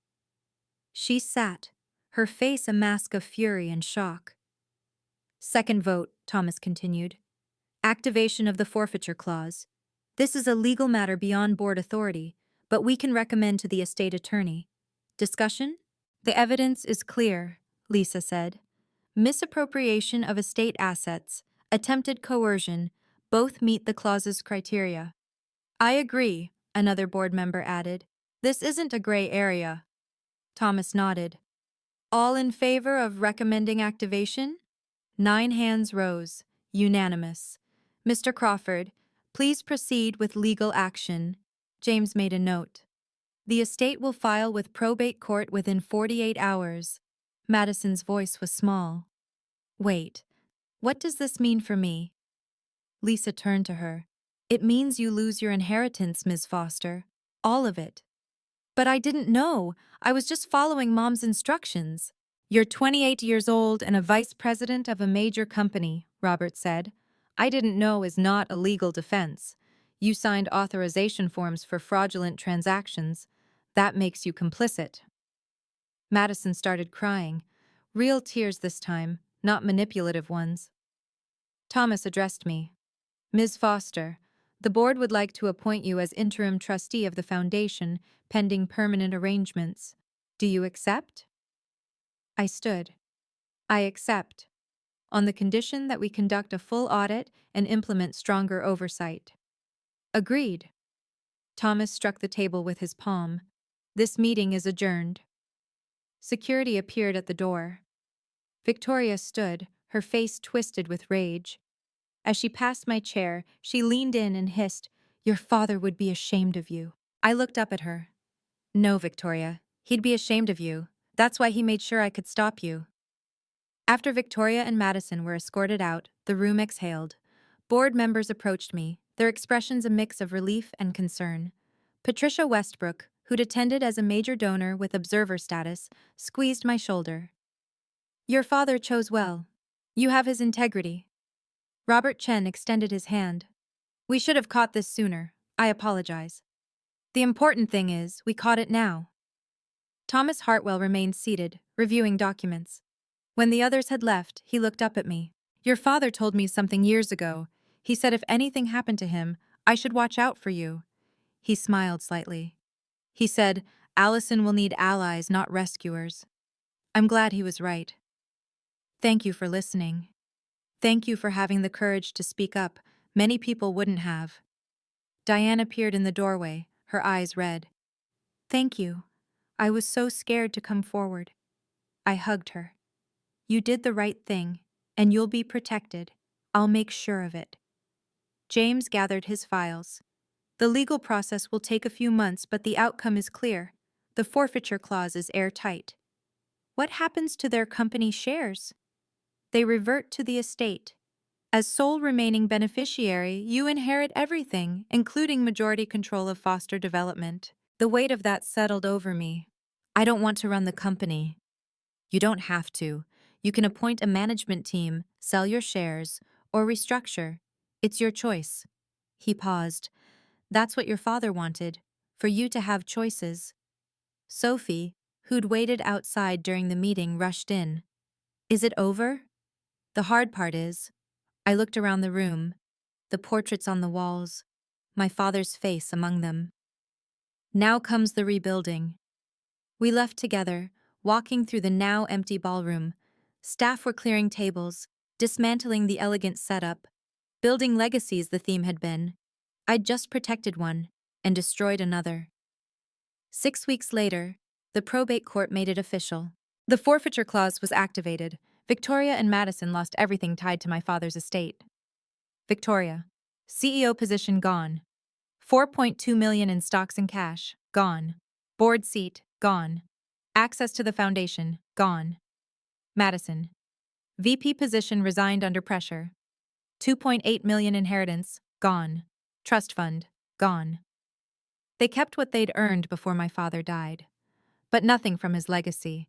She sat, her face a mask of fury and shock. Second vote, Thomas continued. Activation of the forfeiture clause. This is a legal matter beyond board authority, but we can recommend to the estate attorney. Discussion? The evidence is clear, Lisa said. Misappropriation of estate assets, attempted coercion, both meet the clause's criteria. I agree, another board member added. This isn't a gray area. Thomas nodded. All in favor of recommending activation? 9 hands rose, unanimous. Mr. Crawford, please proceed with legal action. James made a note. The estate will file with probate court within 48 hours. Madison's voice was small. Wait, what does this mean for me? Lisa turned to her. It means you lose your inheritance, Ms. Foster. All of it. But I didn't know. I was just following Mom's instructions. You're 28 years old and a vice president of a major company, Robert said. I didn't know is not a legal defense. You signed authorization forms for fraudulent transactions. That makes you complicit. Madison started crying. Real tears this time, not manipulative ones. Thomas addressed me. Ms. Foster, the board would like to appoint you as interim trustee of the foundation, pending permanent arrangements. Do you accept? I stood. I accept. on the condition that we conduct a full audit and implement stronger oversight. Agreed. Thomas struck the table with his palm. This meeting is adjourned. Security appeared at the door. Victoria stood, her face twisted with rage. As she passed my chair, she leaned in and hissed, "Your father would be ashamed of you." I looked up at her. "No, Victoria. He'd be ashamed of you. That's why he made sure I could stop you." After Victoria and Madison were escorted out, the room exhaled. Board members approached me, their expressions a mix of relief and concern. Patricia Westbrook, who'd attended as a major donor with observer status, squeezed my shoulder. "Your father chose well. You have his integrity." Robert Chen extended his hand. "We should have caught this sooner. I apologize. The important thing is, we caught it now." Thomas Hartwell remained seated, reviewing documents. When the others had left, he looked up at me. "Your father told me something years ago. He said if anything happened to him, I should watch out for you." He smiled slightly. He said, "Allison will need allies, not rescuers." I'm glad he was right. Thank you for listening. Thank you for having the courage to speak up. Many people wouldn't have. Diane appeared in the doorway, her eyes red. "Thank you. I was so scared to come forward." I hugged her. "You did the right thing, and you'll be protected. I'll make sure of it." James gathered his files. "The legal process will take a few months, but the outcome is clear. The forfeiture clause is airtight." "What happens to their company shares?" "They revert to the estate. As sole remaining beneficiary, you inherit everything, including majority control of Foster Development." The weight of that settled over me. "I don't want to run the company." "You don't have to. You can appoint a management team, sell your shares, or restructure. It's your choice." He paused. "That's what your father wanted, for you to have choices." Sophie, who'd waited outside during the meeting, rushed in. "Is it over?" "The hard part is." I looked around the room, the portraits on the walls, my father's face among them. "Now comes the rebuilding." We left together, walking through the now empty ballroom. Staff were clearing tables, dismantling the elegant setup, building legacies the theme had been. I'd just protected one and destroyed another. 6 weeks later, the probate court made it official. The forfeiture clause was activated. Victoria and Madison lost everything tied to my father's estate. Victoria. CEO position gone. 4.2 million in stocks and cash, gone. Board seat, gone. Access to the foundation, gone. Madison. VP position resigned under pressure. 2.8 million inheritance, gone. Trust fund, gone. They kept what they'd earned before my father died. But nothing from his legacy.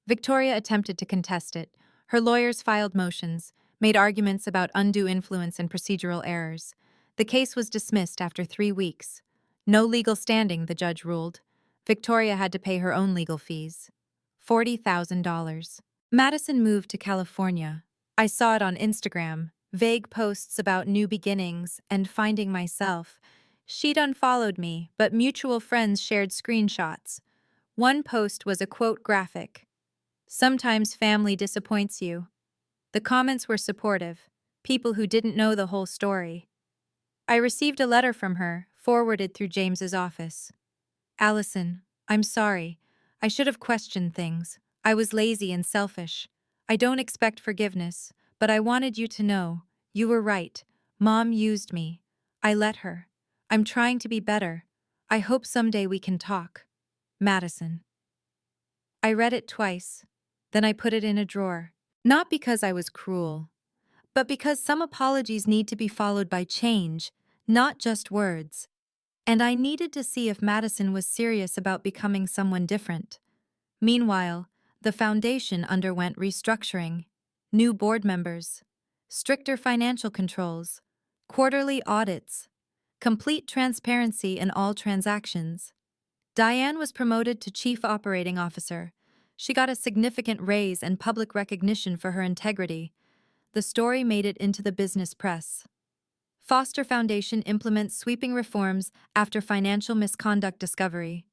Victoria attempted to contest it. Her lawyers filed motions, made arguments about undue influence and procedural errors. The case was dismissed after 3 weeks. No legal standing, the judge ruled. Victoria had to pay her own legal fees. $40,000. Madison moved to California. I saw it on Instagram, vague posts about new beginnings and finding myself. She'd unfollowed me, but mutual friends shared screenshots. One post was a quote graphic. "Sometimes family disappoints you." The comments were supportive, people who didn't know the whole story. I received a letter from her, forwarded through James's office. "Allison, I'm sorry. I should have questioned things. I was lazy and selfish. I don't expect forgiveness, but I wanted you to know. You were right. Mom used me. I let her. I'm trying to be better. I hope someday we can talk. Madison." I read it twice. Then I put it in a drawer. Not because I was cruel, but because some apologies need to be followed by change, not just words. And I needed to see if Madison was serious about becoming someone different. Meanwhile, the foundation underwent restructuring, new board members, stricter financial controls, quarterly audits, complete transparency in all transactions. Diane was promoted to Chief Operating Officer. She got a significant raise and public recognition for her integrity. The story made it into the business press. Foster Foundation implements sweeping reforms after financial misconduct discovery.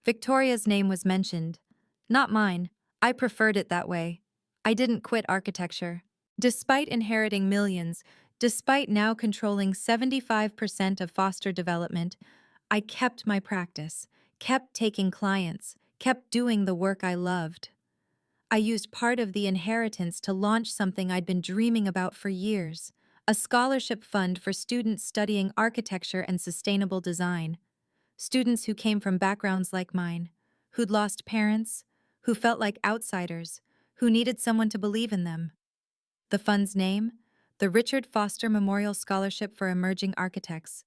Victoria's name was mentioned. Not mine. I preferred it that way. I didn't quit architecture. Despite inheriting millions, despite now controlling 75% of foster development, I kept my practice, kept taking clients, kept doing the work I loved. I used part of the inheritance to launch something I'd been dreaming about for years, a scholarship fund for students studying architecture and sustainable design. Students who came from backgrounds like mine, who'd lost parents, who felt like outsiders, who needed someone to believe in them. The fund's name? The Richard Foster Memorial Scholarship for Emerging Architects.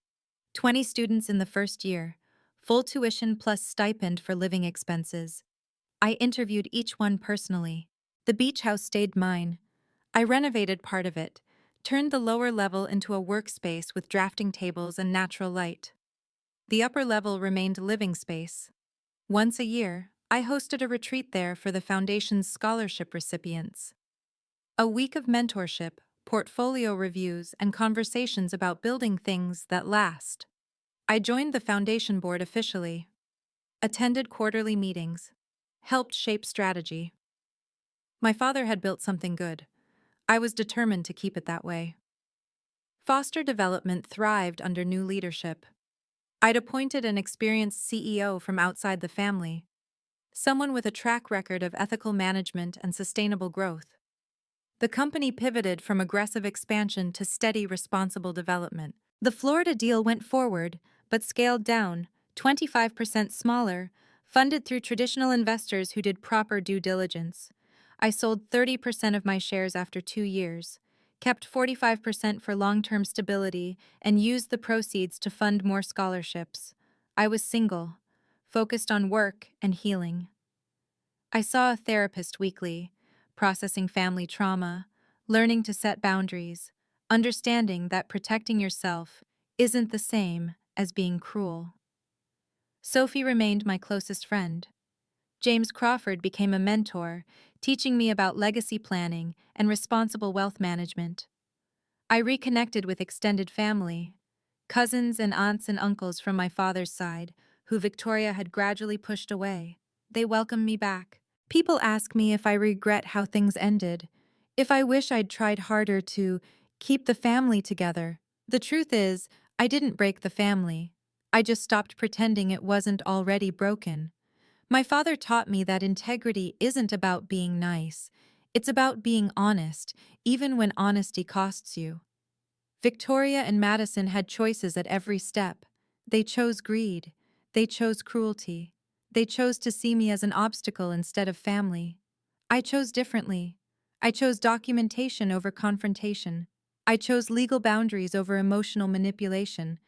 20 students in the first year, full tuition plus stipend for living expenses. I interviewed each one personally. The beach house stayed mine. I renovated part of it, turned the lower level into a workspace with drafting tables and natural light. The upper level remained living space. Once a year, I hosted a retreat there for the Foundation's scholarship recipients. A week of mentorship, portfolio reviews, and conversations about building things that last. I joined the Foundation board officially, attended quarterly meetings, helped shape strategy. My father had built something good. I was determined to keep it that way. Foster development thrived under new leadership. I'd appointed an experienced CEO from outside the family, someone with a track record of ethical management and sustainable growth. The company pivoted from aggressive expansion to steady, responsible development. The Florida deal went forward, but scaled down, 25% smaller, funded through traditional investors who did proper due diligence. I sold 30% of my shares after 2 years, kept 45% for long-term stability, and used the proceeds to fund more scholarships. I was single, focused on work and healing. I saw a therapist weekly, processing family trauma, learning to set boundaries, understanding that protecting yourself isn't the same as being cruel. Sophie remained my closest friend. James Crawford became a mentor, teaching me about legacy planning and responsible wealth management. I reconnected with extended family, cousins and aunts and uncles from my father's side, who Victoria had gradually pushed away. They welcomed me back. People ask me if I regret how things ended, if I wish I'd tried harder to keep the family together. The truth is, I didn't break the family. I just stopped pretending it wasn't already broken. My father taught me that integrity isn't about being nice. It's about being honest, even when honesty costs you. Victoria and Madison had choices at every step. They chose greed. They chose cruelty. They chose to see me as an obstacle instead of family. I chose differently. I chose documentation over confrontation. I chose legal boundaries over emotional manipulation.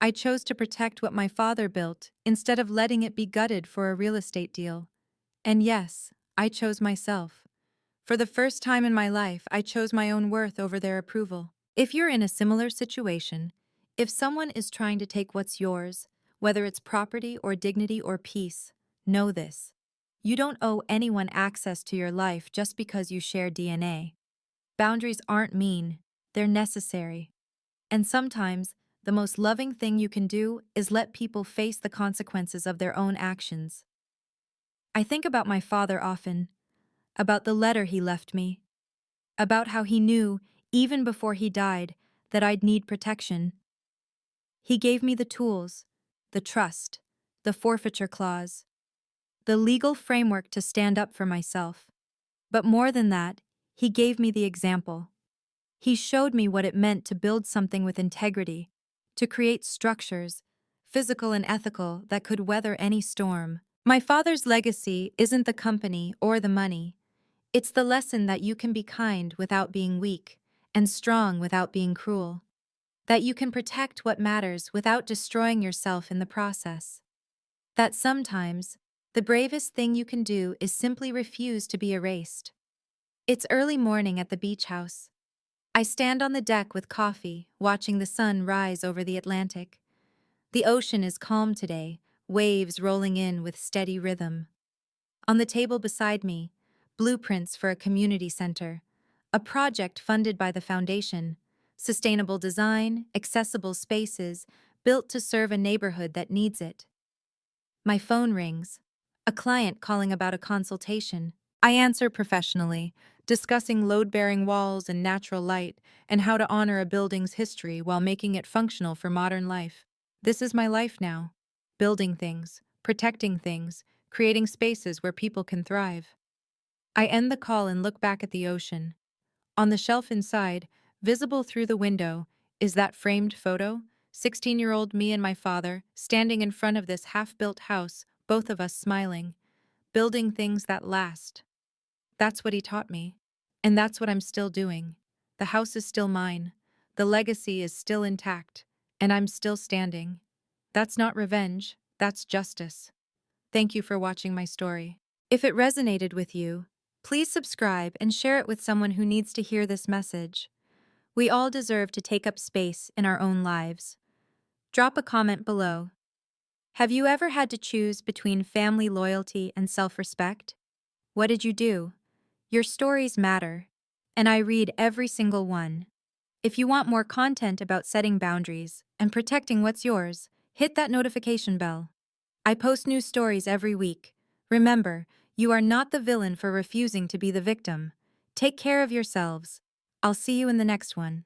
I chose to protect what my father built instead of letting it be gutted for a real estate deal. And yes, I chose myself. For the first time in my life, I chose my own worth over their approval. If you're in a similar situation, if someone is trying to take what's yours, whether it's property or dignity or peace, know this. You don't owe anyone access to your life just because you share DNA. Boundaries aren't mean, they're necessary. And sometimes, the most loving thing you can do is let people face the consequences of their own actions. I think about my father often, about the letter he left me, about how he knew, even before he died, that I'd need protection. He gave me the tools, the trust, the forfeiture clause, the legal framework to stand up for myself. But more than that, he gave me the example. He showed me what it meant to build something with integrity, to create structures, physical and ethical, that could weather any storm. My father's legacy isn't the company or the money. It's the lesson that you can be kind without being weak, and strong without being cruel. That you can protect what matters without destroying yourself in the process. That sometimes, the bravest thing you can do is simply refuse to be erased. It's early morning at the beach house. I stand on the deck with coffee, watching the sun rise over the Atlantic. The ocean is calm today, waves rolling in with steady rhythm. On the table beside me, blueprints for a community center, a project funded by the foundation, sustainable design, accessible spaces, built to serve a neighborhood that needs it. My phone rings. A client calling about a consultation. I answer professionally, discussing load-bearing walls and natural light, and how to honor a building's history while making it functional for modern life. This is my life now. Building things, protecting things, creating spaces where people can thrive. I end the call and look back at the ocean. On the shelf inside, visible through the window, is that framed photo? 16-year-old me and my father, standing in front of this half-built house, both of us smiling, building things that last. That's what he taught me. And that's what I'm still doing. The house is still mine. The legacy is still intact. And I'm still standing. That's not revenge, that's justice. Thank you for watching my story. If it resonated with you, please subscribe and share it with someone who needs to hear this message. We all deserve to take up space in our own lives. Drop a comment below. Have you ever had to choose between family loyalty and self-respect? What did you do? Your stories matter, and I read every single one. If you want more content about setting boundaries and protecting what's yours, hit that notification bell. I post new stories every week. Remember, you are not the villain for refusing to be the victim. Take care of yourselves. I'll see you in the next one.